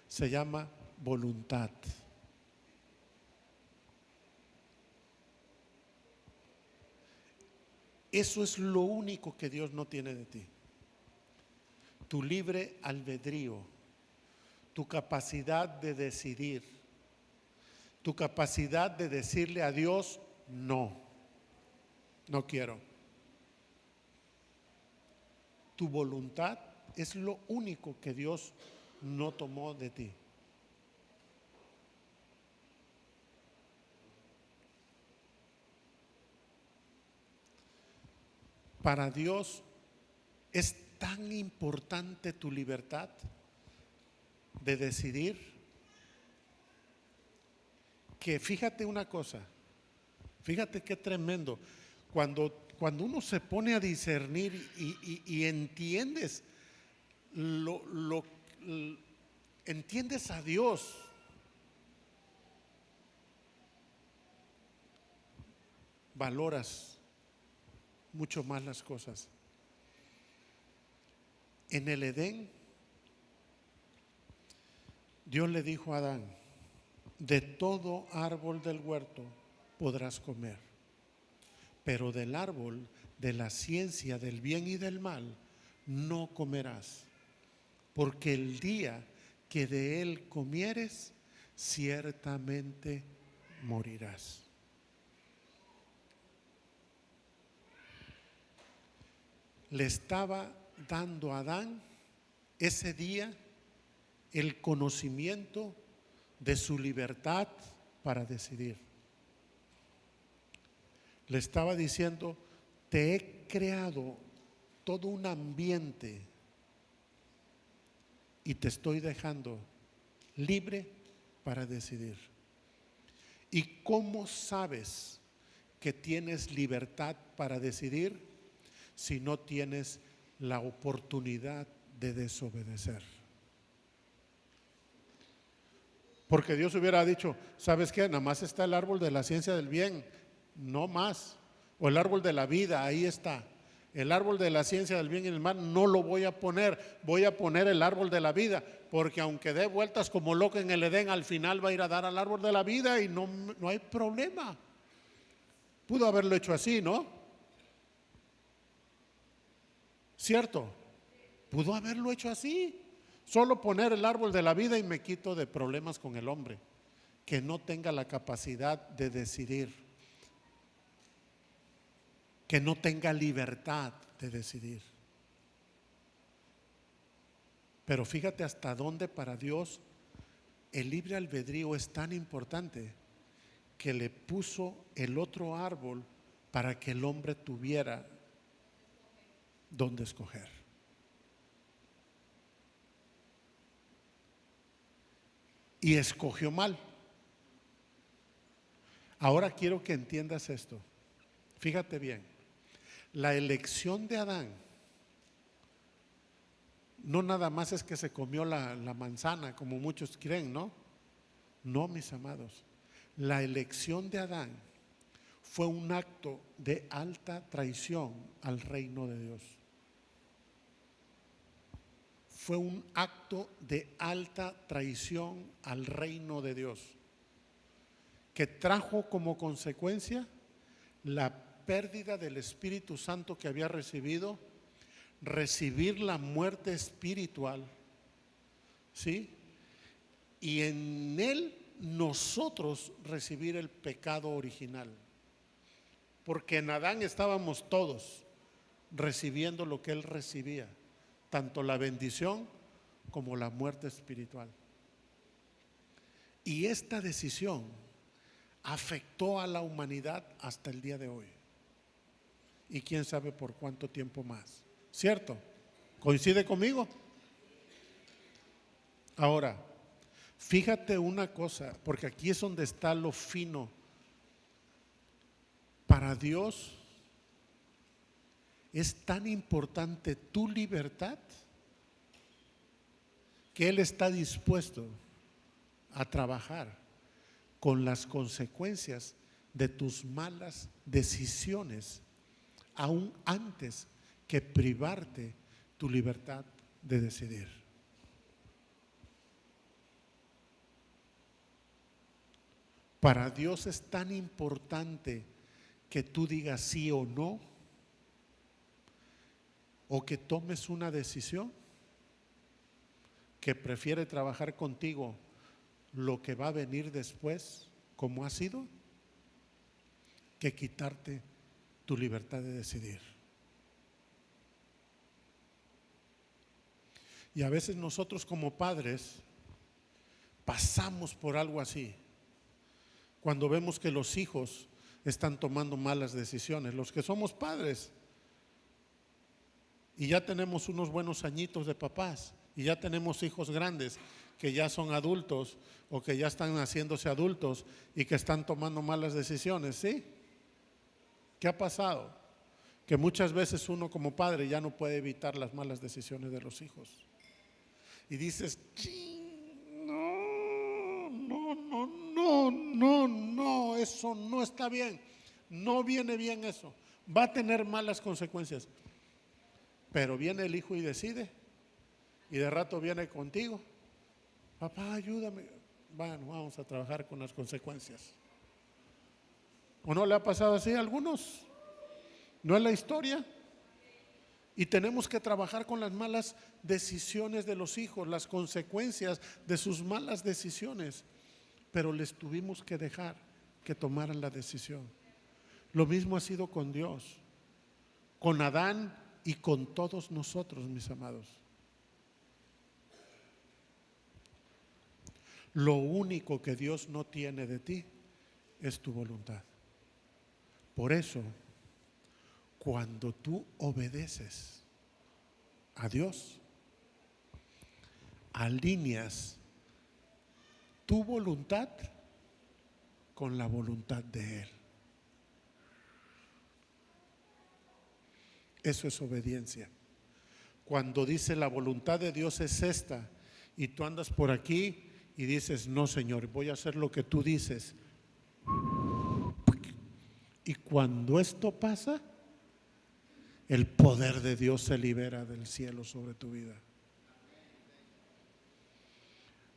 Se llama voluntad. Eso es lo único que Dios no tiene de ti. Tu libre albedrío, tu capacidad de decidir, tu capacidad de decirle a Dios, no quiero. Tu voluntad es lo único que Dios no tomó de ti. Para Dios es tan importante tu libertad de decidir que fíjate una cosa, fíjate qué tremendo. Cuando uno se pone a discernir y entiendes entiendes a Dios, valoras mucho más las cosas. En el Edén, Dios le dijo a Adán: de todo árbol del huerto podrás comer, pero del árbol de la ciencia del bien y del mal no comerás, porque el día que de él comieres, ciertamente morirás. Le estaba dando a Adán ese día el conocimiento de su libertad para decidir. Le estaba diciendo: te he creado todo un ambiente y te estoy dejando libre para decidir. ¿Y cómo sabes que tienes libertad para decidir si no tienes la oportunidad de desobedecer? Porque Dios hubiera dicho: ¿sabes qué? Nada más está el árbol de la ciencia del bien, no más. O el árbol de la vida, ahí está. El árbol de la ciencia del bien y del mal no lo voy a poner, voy a poner el árbol de la vida, porque aunque dé vueltas como loco en el Edén, al final va a ir a dar al árbol de la vida y no hay problema. Pudo haberlo hecho así, ¿no? ¿Cierto? Pudo haberlo hecho así. Solo poner el árbol de la vida y me quito de problemas con el hombre que no tenga la capacidad de decidir, que no tenga libertad de decidir. Pero fíjate hasta dónde para Dios el libre albedrío es tan importante, que le puso el otro árbol para que el hombre tuviera dónde escoger. Y escogió mal. Ahora quiero que entiendas esto. Fíjate bien. La elección de Adán no nada más es que se comió la manzana, como muchos creen, ¿no? No, mis amados. La elección de Adán fue un acto de alta traición al reino de Dios. Fue un acto de alta traición al reino de Dios, que trajo como consecuencia la pérdida del Espíritu Santo que había recibido, recibir la muerte espiritual, ¿sí? Y en él nosotros recibir el pecado original, porque en Adán estábamos todos recibiendo lo que él recibía, tanto la bendición como la muerte espiritual. Y esta decisión afectó a la humanidad hasta el día de hoy. Y quién sabe por cuánto tiempo más. ¿Cierto? ¿Coincide conmigo? Ahora, fíjate una cosa, porque aquí es donde está lo fino. Para Dios es tan importante tu libertad que Él está dispuesto a trabajar con las consecuencias de tus malas decisiones, aún antes que privarte tu libertad de decidir. Para Dios es tan importante que tú digas sí o no, o que tomes una decisión, que prefiere trabajar contigo lo que va a venir después, como ha sido, que quitarte tu libertad de decidir. Y a veces nosotros como padres pasamos por algo así, cuando vemos que los hijos están tomando malas decisiones. Los que somos padres y ya tenemos unos buenos añitos de papás y ya tenemos hijos grandes que ya son adultos o que ya están haciéndose adultos y que están tomando malas decisiones, ¿sí? ¿Qué ha pasado? Que muchas veces uno como padre ya no puede evitar las malas decisiones de los hijos. Y dices, no, eso no está bien. No viene bien eso. Va a tener malas consecuencias. Pero viene el hijo y decide. Y de rato viene contigo. Papá, ayúdame. Bueno, vamos a trabajar con las consecuencias. ¿O no le ha pasado así a algunos? ¿No es la historia? Y tenemos que trabajar con las malas decisiones de los hijos, las consecuencias de sus malas decisiones. Pero les tuvimos que dejar que tomaran la decisión. Lo mismo ha sido con Dios, con Adán y con todos nosotros, mis amados. Lo único que Dios no tiene de ti es tu voluntad. Por eso, cuando tú obedeces a Dios, alineas tu voluntad con la voluntad de Él. Eso es obediencia. Cuando dice la voluntad de Dios es esta y tú andas por aquí y dices, no, Señor, voy a hacer lo que tú dices. Y cuando esto pasa, el poder de Dios se libera del cielo sobre tu vida.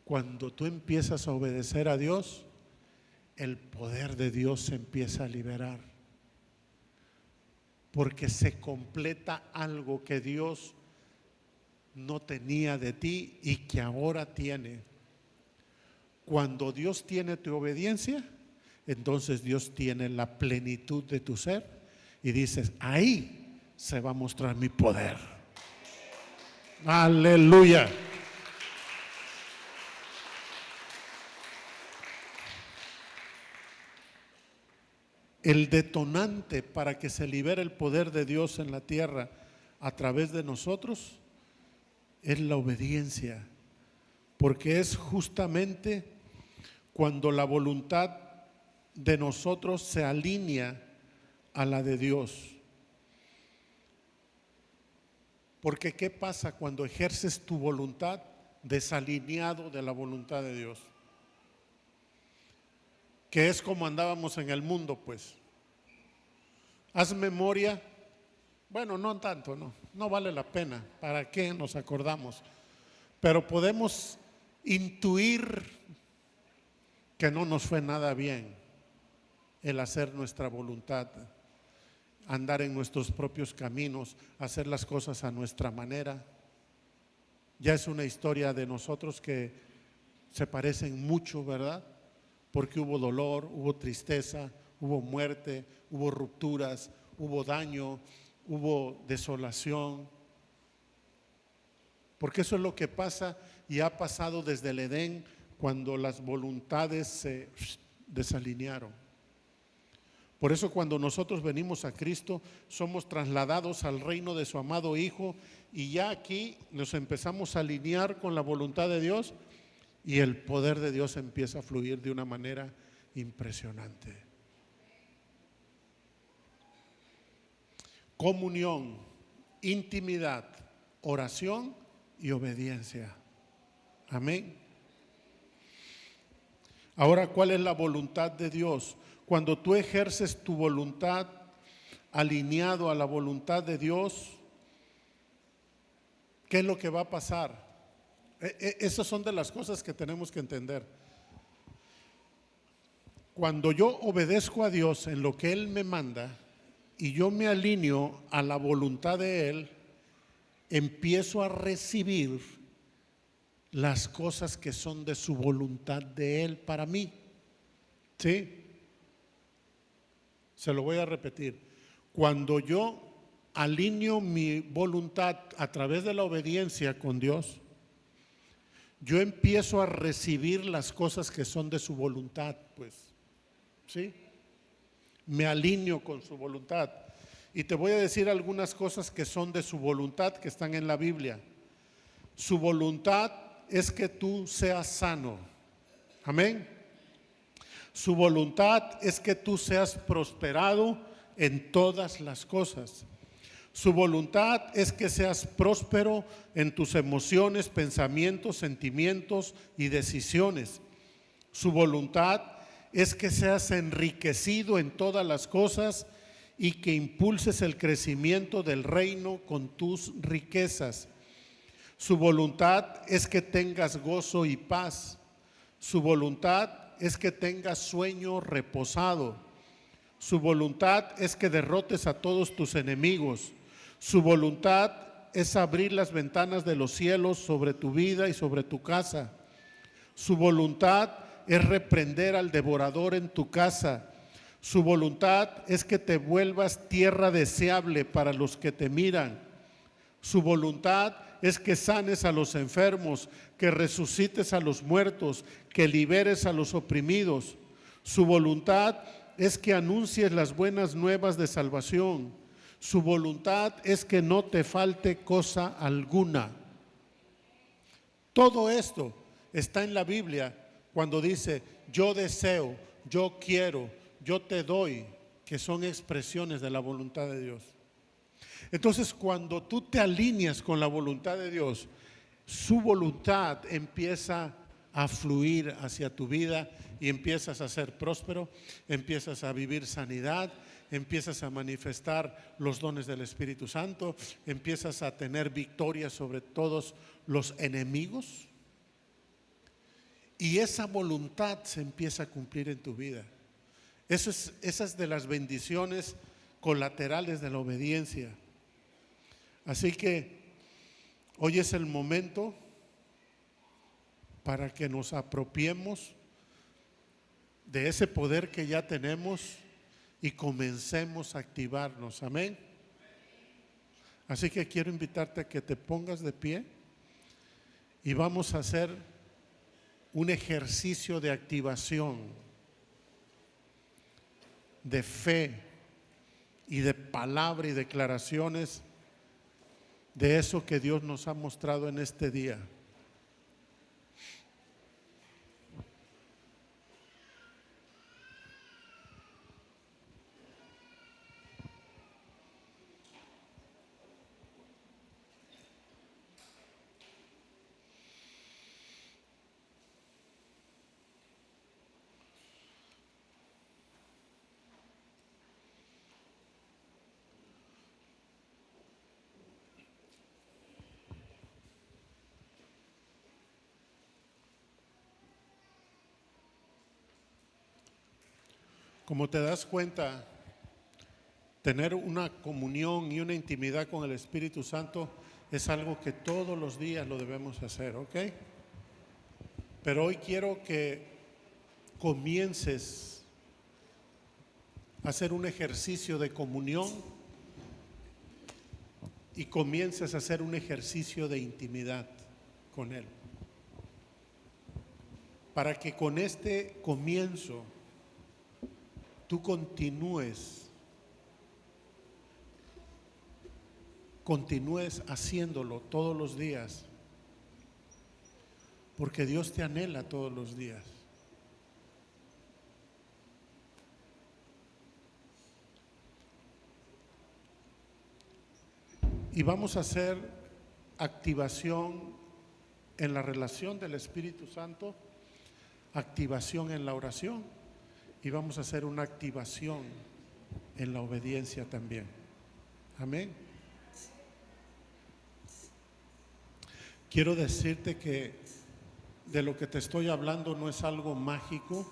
Cuando tú empiezas a obedecer a Dios, el poder de Dios se empieza a liberar. Porque se completa algo que Dios no tenía de ti y que ahora tiene. Cuando Dios tiene tu obediencia, entonces Dios tiene la plenitud de tu ser y dices, ahí se va a mostrar mi poder. Aleluya. El detonante para que se libere el poder de Dios en la tierra a través de nosotros es la obediencia, porque es justamente cuando la voluntad de nosotros se alinea a la de Dios. Porque ¿qué pasa cuando ejerces tu voluntad desalineado de la voluntad de Dios? Que es como andábamos en el mundo, pues. Haz memoria. Bueno, no tanto, no vale la pena. ¿Para qué nos acordamos? Pero podemos intuir que no nos fue nada bien el hacer nuestra voluntad, andar en nuestros propios caminos, hacer las cosas a nuestra manera. Ya es una historia de nosotros que se parecen mucho, ¿verdad? Porque hubo dolor, hubo tristeza, hubo muerte, hubo rupturas, hubo daño, hubo desolación. Porque eso es lo que pasa y ha pasado desde el Edén cuando las voluntades se desalinearon. Por eso cuando nosotros venimos a Cristo somos trasladados al reino de su amado Hijo y ya aquí nos empezamos a alinear con la voluntad de Dios. Y el poder de Dios empieza a fluir de una manera impresionante. Comunión, intimidad, oración y obediencia. Amén. Ahora, ¿cuál es la voluntad de Dios? Cuando tú ejerces tu voluntad alineado a la voluntad de Dios, ¿Qué es lo que va a pasar? Esas son de las cosas que tenemos que entender. Cuando yo obedezco a Dios en lo que Él me manda y yo me alineo a la voluntad de Él, empiezo a recibir las cosas que son de su voluntad de Él para mí. ¿Sí? Se lo voy a repetir. Cuando yo alineo mi voluntad a través de la obediencia con Dios, yo empiezo a recibir las cosas que son de su voluntad, pues. ¿Sí? Me alineo con su voluntad. Y te voy a decir algunas cosas que son de su voluntad, que están en la Biblia. Su voluntad es que tú seas sano. Amén. Su voluntad es que tú seas prosperado en todas las cosas. Su voluntad es que seas próspero en tus emociones, pensamientos, sentimientos y decisiones. Su voluntad es que seas enriquecido en todas las cosas y que impulses el crecimiento del reino con tus riquezas. Su voluntad es que tengas gozo y paz. Su voluntad es que tengas sueño reposado. Su voluntad es que derrotes a todos tus enemigos. Su voluntad es abrir las ventanas de los cielos sobre tu vida y sobre tu casa. Su voluntad es reprender al devorador en tu casa. Su voluntad es que te vuelvas tierra deseable para los que te miran. Su voluntad es que sanes a los enfermos, que resucites a los muertos, que liberes a los oprimidos. Su voluntad es que anuncies las buenas nuevas de salvación. Su voluntad es que no te falte cosa alguna. Todo esto está en la Biblia cuando dice yo deseo, yo quiero, yo te doy, que son expresiones de la voluntad de Dios. Entonces, cuando tú te alineas con la voluntad de Dios, su voluntad empieza a fluir hacia tu vida y empiezas a ser próspero, empiezas a vivir sanidad, empiezas a manifestar los dones del Espíritu Santo, empiezas a tener victoria sobre todos los enemigos y esa voluntad se empieza a cumplir en tu vida. Esas de las bendiciones colaterales de la obediencia. Así que hoy es el momento para que nos apropiemos de ese poder que ya tenemos y comencemos a activarnos. Amén. Así que quiero invitarte a que te pongas de pie y vamos a hacer un ejercicio de activación, de fe y de palabra y declaraciones de eso que Dios nos ha mostrado en este día. Como te das cuenta, tener una comunión y una intimidad con el Espíritu Santo es algo que todos los días lo debemos hacer, ¿ok? Pero hoy quiero que comiences a hacer un ejercicio de comunión y comiences a hacer un ejercicio de intimidad con Él. Para que con este comienzo tú continúes haciéndolo todos los días, porque Dios te anhela todos los días. Y vamos a hacer activación en la relación del Espíritu Santo, activación en la oración, y vamos a hacer una activación en la obediencia también. Amén. quiero decirte que de lo que te estoy hablando no es algo mágico,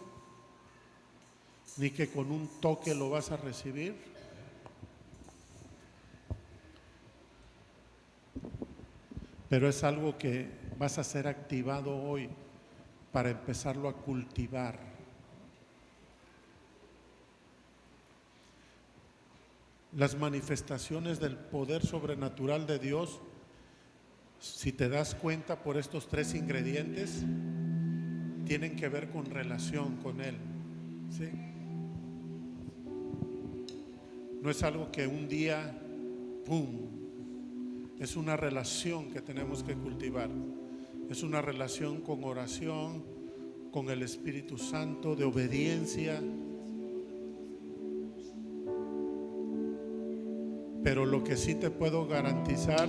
ni que con un toque lo vas a recibir. Pero es algo que vas a ser activado hoy para empezarlo a cultivar. Las manifestaciones del poder sobrenatural de Dios, si te das cuenta por estos 3 ingredientes, tienen que ver con relación con Él, ¿sí? No es algo que un día, ¡pum!, es una relación que tenemos que cultivar. Es una relación con oración, con el Espíritu Santo, de obediencia. Pero lo que sí te puedo garantizar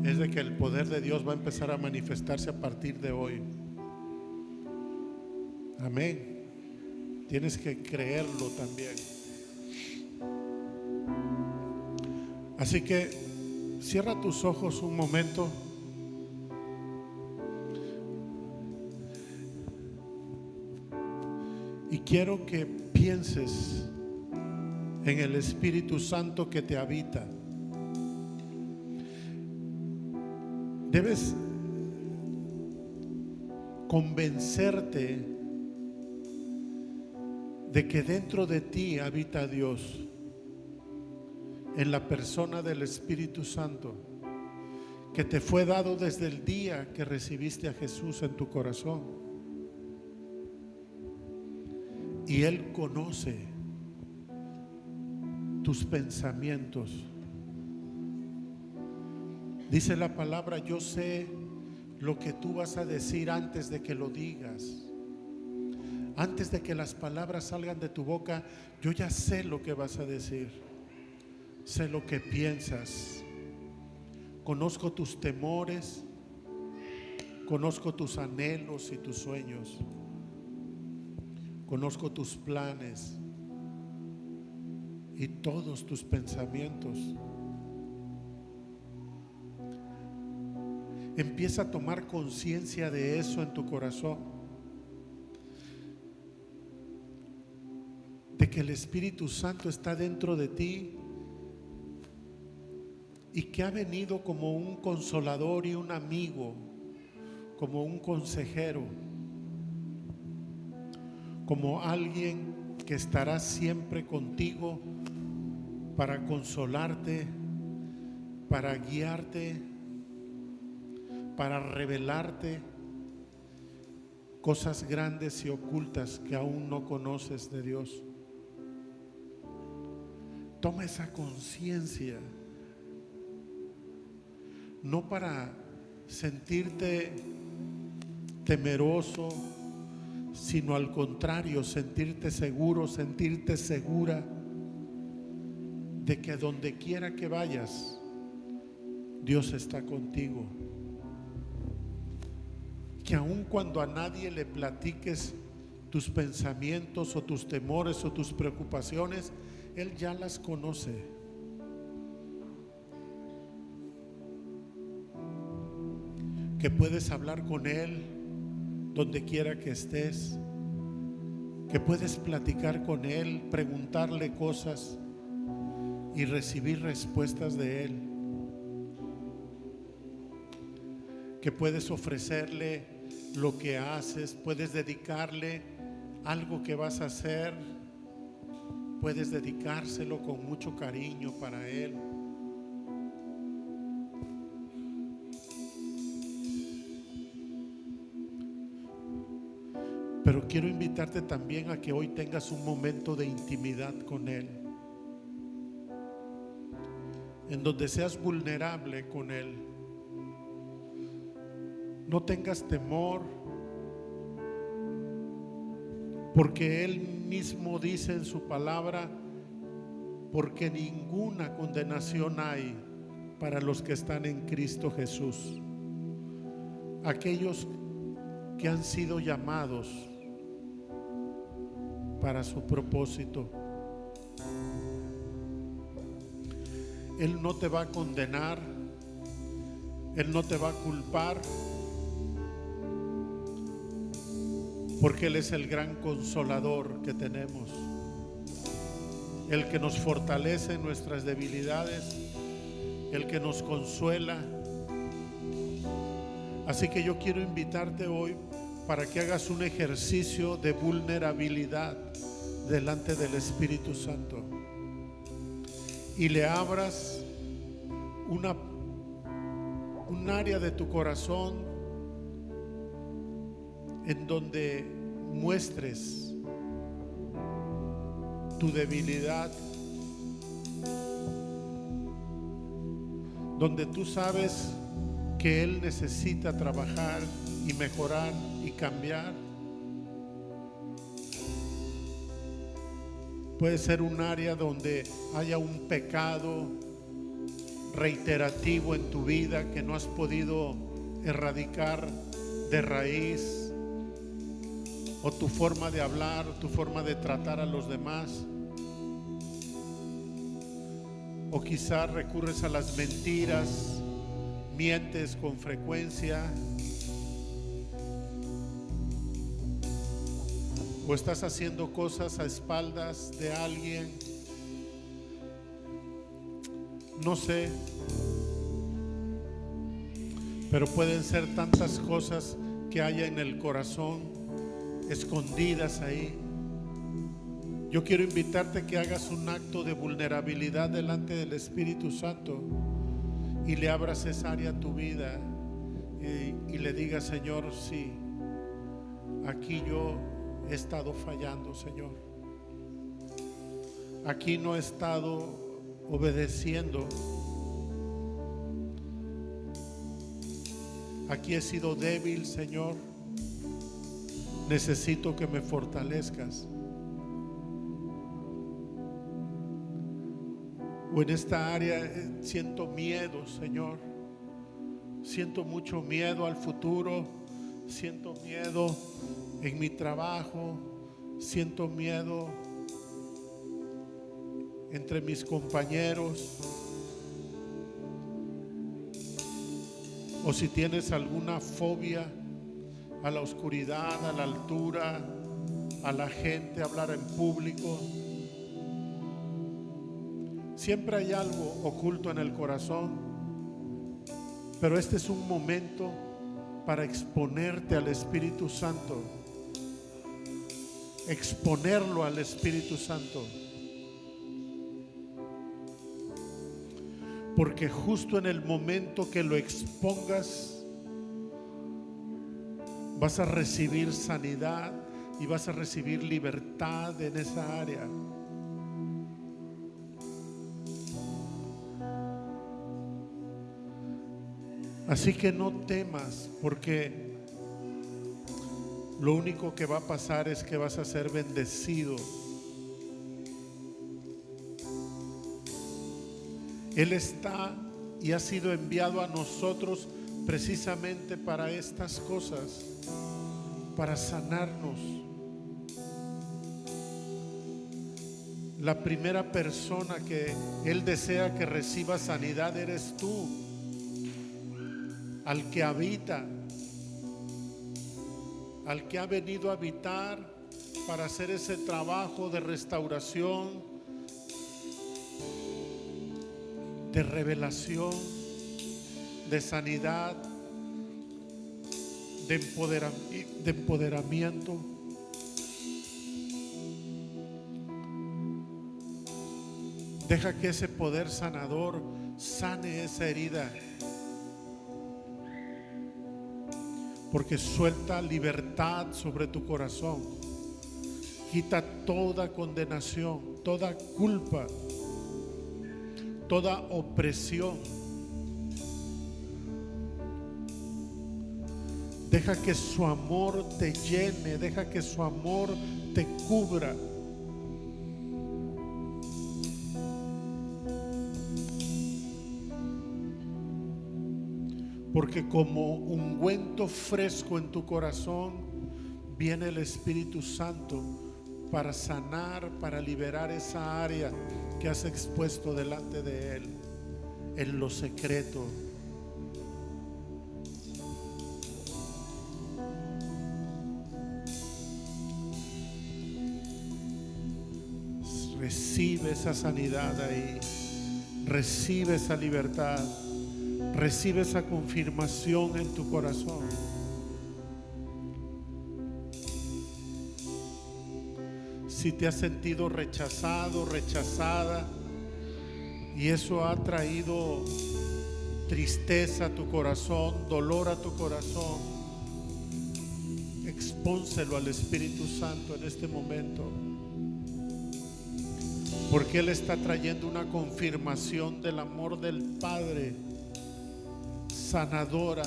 es de que el poder de Dios va a empezar a manifestarse a partir de hoy. Amén. Tienes que creerlo también. Así que cierra tus ojos un momento. Y quiero que pienses en el Espíritu Santo que te habita. Debes convencerte de que dentro de ti habita Dios, en la persona del Espíritu Santo, que te fue dado desde el día que recibiste a Jesús en tu corazón. Y Él conoce tus pensamientos. Dice la palabra: yo sé lo que tú vas a decir antes de que lo digas. Antes de que las palabras salgan de tu boca, yo ya sé lo que vas a decir. Sé lo que piensas. Conozco tus temores. Conozco tus anhelos y tus sueños. Conozco tus planes y todos tus pensamientos. Empieza a tomar conciencia de eso en tu corazón, de que el Espíritu Santo está dentro de ti y que ha venido como un consolador y un amigo, como un consejero, como alguien que estará siempre contigo para consolarte, para guiarte, para revelarte cosas grandes y ocultas que aún no conoces de Dios. Toma esa conciencia, no para sentirte temeroso, sino al contrario, sentirte seguro, sentirte segura de que donde quiera que vayas, Dios está contigo. Que aun cuando a nadie le platiques tus pensamientos o tus temores o tus preocupaciones, Él ya las conoce. Que puedes hablar con Él donde quiera que estés, que puedes platicar con Él, preguntarle cosas y recibir respuestas de Él, que puedes ofrecerle lo que haces, puedes dedicarle algo que vas a hacer, puedes dedicárselo con mucho cariño para Él. Pero quiero invitarte también a que hoy tengas un momento de intimidad con Él, en donde seas vulnerable con Él. No tengas temor, porque Él mismo dice en su palabra: porque ninguna condenación hay para los que están en Cristo Jesús, aquellos que han sido llamados para su propósito. Él no te va a condenar, Él no te va a culpar, porque Él es el gran consolador que tenemos, el que nos fortalece en nuestras debilidades, el que nos consuela. Así que yo quiero invitarte hoy para que hagas un ejercicio de vulnerabilidad delante del Espíritu Santo y le abras un área de tu corazón en donde muestres tu debilidad, donde tú sabes que Él necesita trabajar y mejorar y cambiar. Puede ser un área donde haya un pecado reiterativo en tu vida que no has podido erradicar de raíz, o tu forma de hablar, tu forma de tratar a los demás, o quizás recurres a las mentiras, mientes con frecuencia, o estás haciendo cosas a espaldas de alguien. No sé, pero pueden ser tantas cosas que haya en el corazón escondidas ahí. Yo quiero invitarte a que hagas un acto de vulnerabilidad delante del Espíritu Santo y le abras esa área a tu vida y le digas: Señor, sí, aquí yo he estado fallando, Señor. Aquí no he estado obedeciendo. Aquí he sido débil, Señor. Necesito que me fortalezcas. O en esta área siento miedo, Señor. Siento mucho miedo al futuro. Siento miedo en mi trabajo. Siento miedo entre mis compañeros. O si tienes alguna fobia a la oscuridad, a la altura, a la gente, hablar en público. Siempre hay algo oculto en el corazón, pero este es un momento para exponerte al Espíritu Santo, exponerlo al Espíritu Santo, porque justo en el momento que lo expongas vas a recibir sanidad y vas a recibir libertad en esa área. Así que no temas, porque lo único que va a pasar es que vas a ser bendecido. Él está y ha sido enviado a nosotros precisamente para estas cosas, para sanarnos. La primera persona que Él desea que reciba sanidad eres tú, al que habita, al que ha venido a habitar para hacer ese trabajo de restauración, de revelación, de sanidad, de empoderamiento. Deja que ese poder sanador sane esa herida, porque suelta libertad sobre tu corazón, quita toda condenación, toda culpa, toda opresión. Deja que su amor te llene, deja que su amor te cubra. Porque como ungüento fresco en tu corazón viene el Espíritu Santo para sanar, para liberar esa área que has expuesto delante de Él, en lo secreto. Recibe esa sanidad ahí. Recibe esa libertad. Recibe esa confirmación en tu corazón. Si te has sentido rechazado, rechazada, y eso ha traído tristeza a tu corazón, dolor a tu corazón, expónselo al Espíritu Santo en este momento, porque Él está trayendo una confirmación del amor del Padre, sanadora.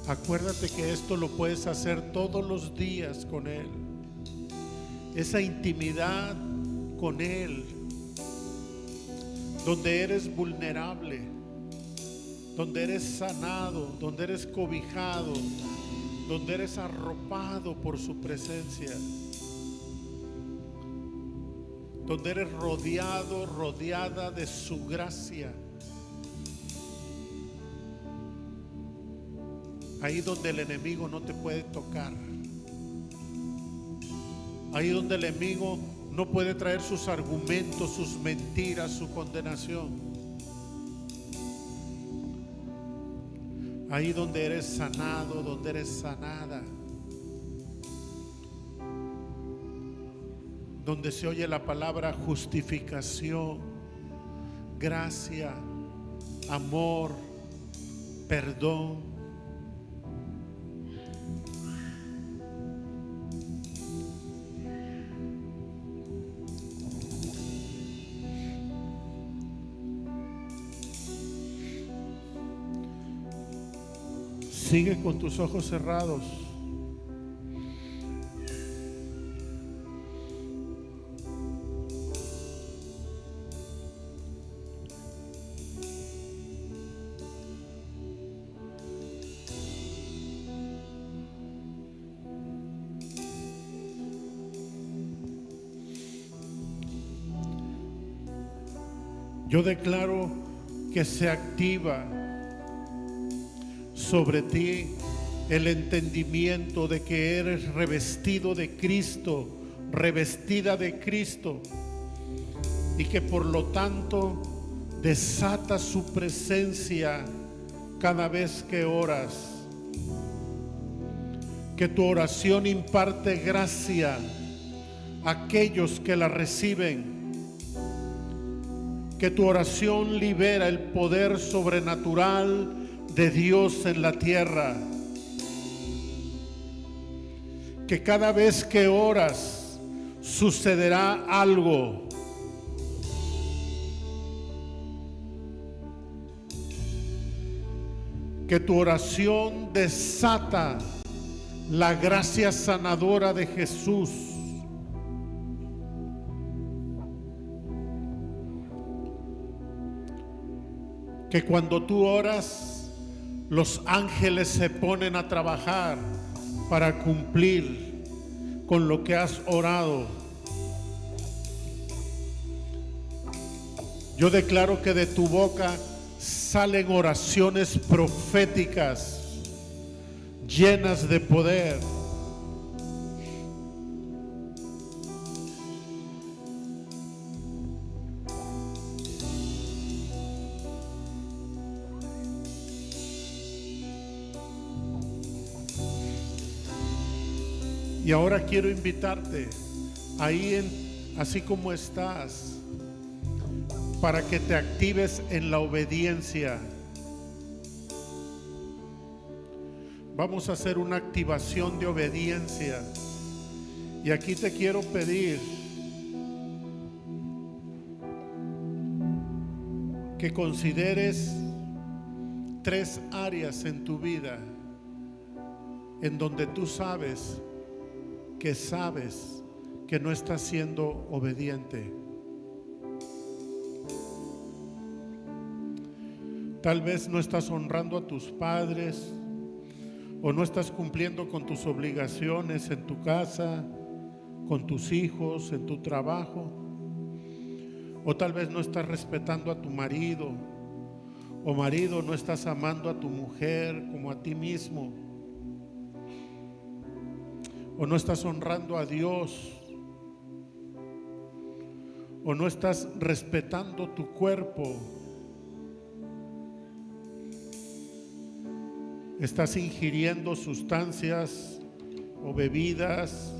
Acuérdate que esto lo puedes hacer todos los días con Él. Esa intimidad con Él, donde eres vulnerable, donde eres sanado, donde eres cobijado, donde eres arropado por su presencia, donde eres rodeado, rodeada de su gracia. Ahí donde el enemigo no te puede tocar. Ahí donde el enemigo no puede traer sus argumentos, sus mentiras, su condenación. Ahí donde eres sanado, donde eres sanada. Donde se oye la palabra justificación, gracia, amor, perdón. Sigue con tus ojos cerrados. Yo declaro que se activa sobre ti el entendimiento de que eres revestido de Cristo, revestida de Cristo, y que por lo tanto desata su presencia cada vez que oras. Que tu oración imparte gracia a aquellos que la reciben. Que tu oración libera el poder sobrenatural de Dios en la tierra. Que cada vez que oras sucederá algo. Que tu oración desata la gracia sanadora de Jesús. Que cuando tú oras, los ángeles se ponen a trabajar para cumplir con lo que has orado. Yo declaro que de tu boca salen oraciones proféticas llenas de poder. Y ahora quiero invitarte ahí así como estás, para que te actives en la obediencia. Vamos a hacer una activación de obediencia. Y aquí te quiero pedir que consideres 3 áreas en tu vida en donde tú sabes que no estás siendo obediente. Tal vez no estás honrando a tus padres, o no estás cumpliendo con tus obligaciones en tu casa, con tus hijos, en tu trabajo. O tal vez no estás respetando a tu marido, o marido, no estás amando a tu mujer como a ti mismo, o no estás honrando a Dios, o no estás respetando tu cuerpo. Estás ingiriendo sustancias o bebidas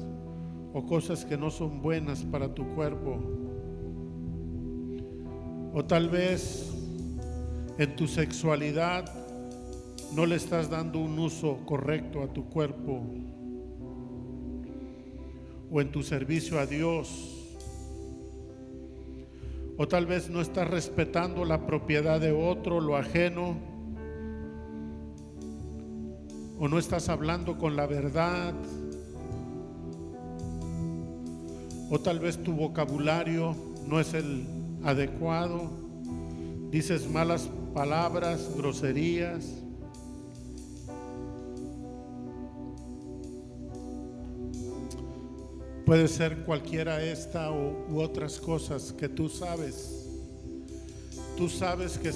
o cosas que no son buenas para tu cuerpo. O tal vez en tu sexualidad no le estás dando un uso correcto a tu cuerpo. O en tu servicio a Dios. O tal vez no estás respetando la propiedad de otro, lo ajeno. O no estás hablando con la verdad. O tal vez tu vocabulario no es el adecuado. Dices malas palabras, groserías. Puede ser cualquiera esta u otras cosas que tú sabes. Tú sabes que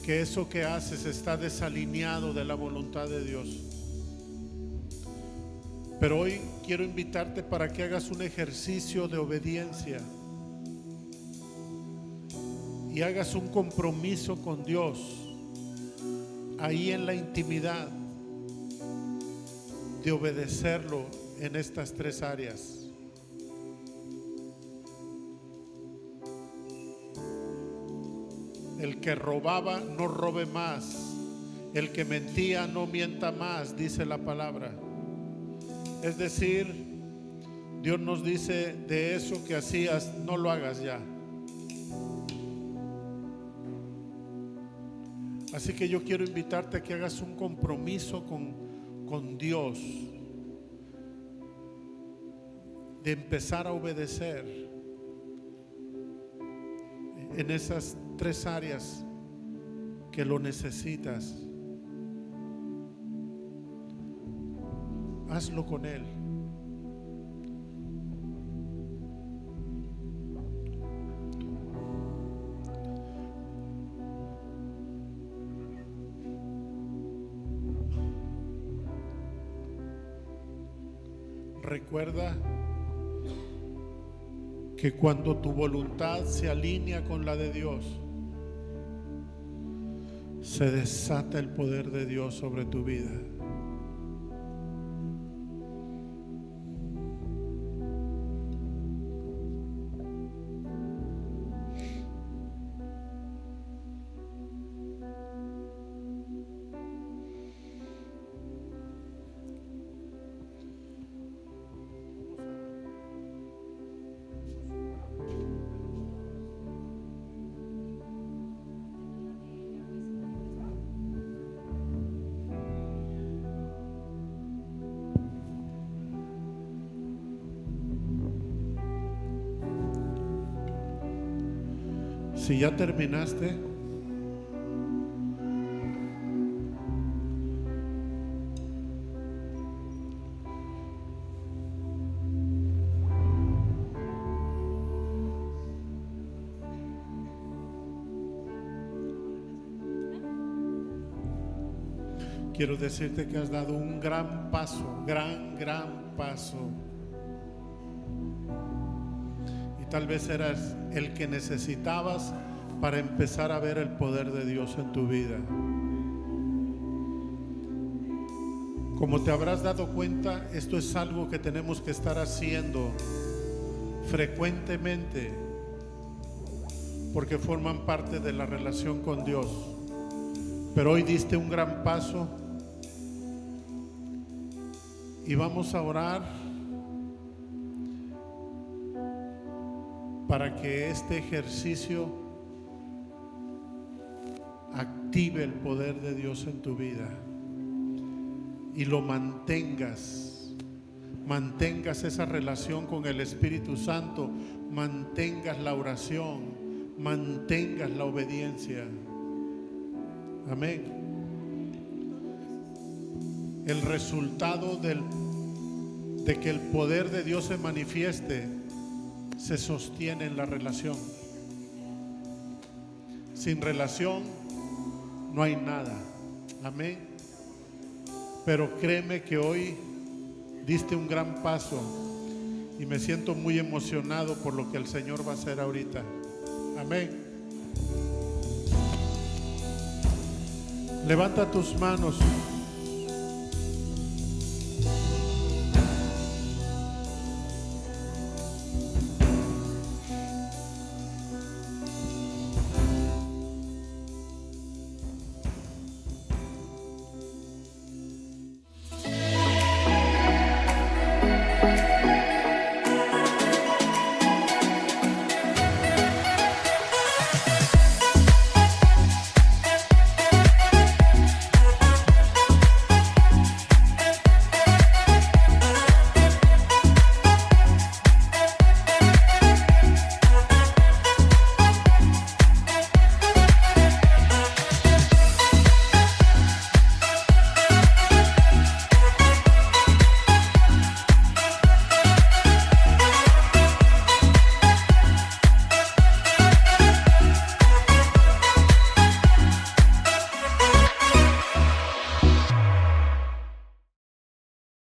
eso que haces está desalineado de la voluntad de Dios. Pero hoy quiero invitarte para que hagas un ejercicio de obediencia y hagas un compromiso con Dios ahí en la intimidad de obedecerlo en estas tres áreas. El que robaba no robe más, el que mentía no mienta más, dice la palabra. Es decir, Dios nos dice, de eso que hacías, no lo hagas ya. Así que yo quiero invitarte a que hagas un compromiso con Dios, de empezar a obedecer en esas tres áreas que lo necesitas. Hazlo con Él. Recuerda que cuando tu voluntad se alinea con la de Dios, se desata el poder de Dios sobre tu vida. Si ya terminaste, quiero decirte que has dado un gran paso, gran paso. Tal vez eras el que necesitabas para empezar a ver el poder de Dios en tu vida. Como te habrás dado cuenta, esto es algo que tenemos que estar haciendo frecuentemente, porque forman parte de la relación con Dios. Pero hoy diste un gran paso y vamos a orar para que este ejercicio active el poder de Dios en tu vida y lo mantengas esa relación con el Espíritu Santo, mantengas la oración, mantengas la obediencia. Amén. El resultado de que el poder de Dios se manifieste se sostiene en la relación. Sin relación no hay nada. Amén. Pero créeme que hoy diste un gran paso y me siento muy emocionado por lo que el Señor va a hacer ahorita. Amén. Levanta tus manos.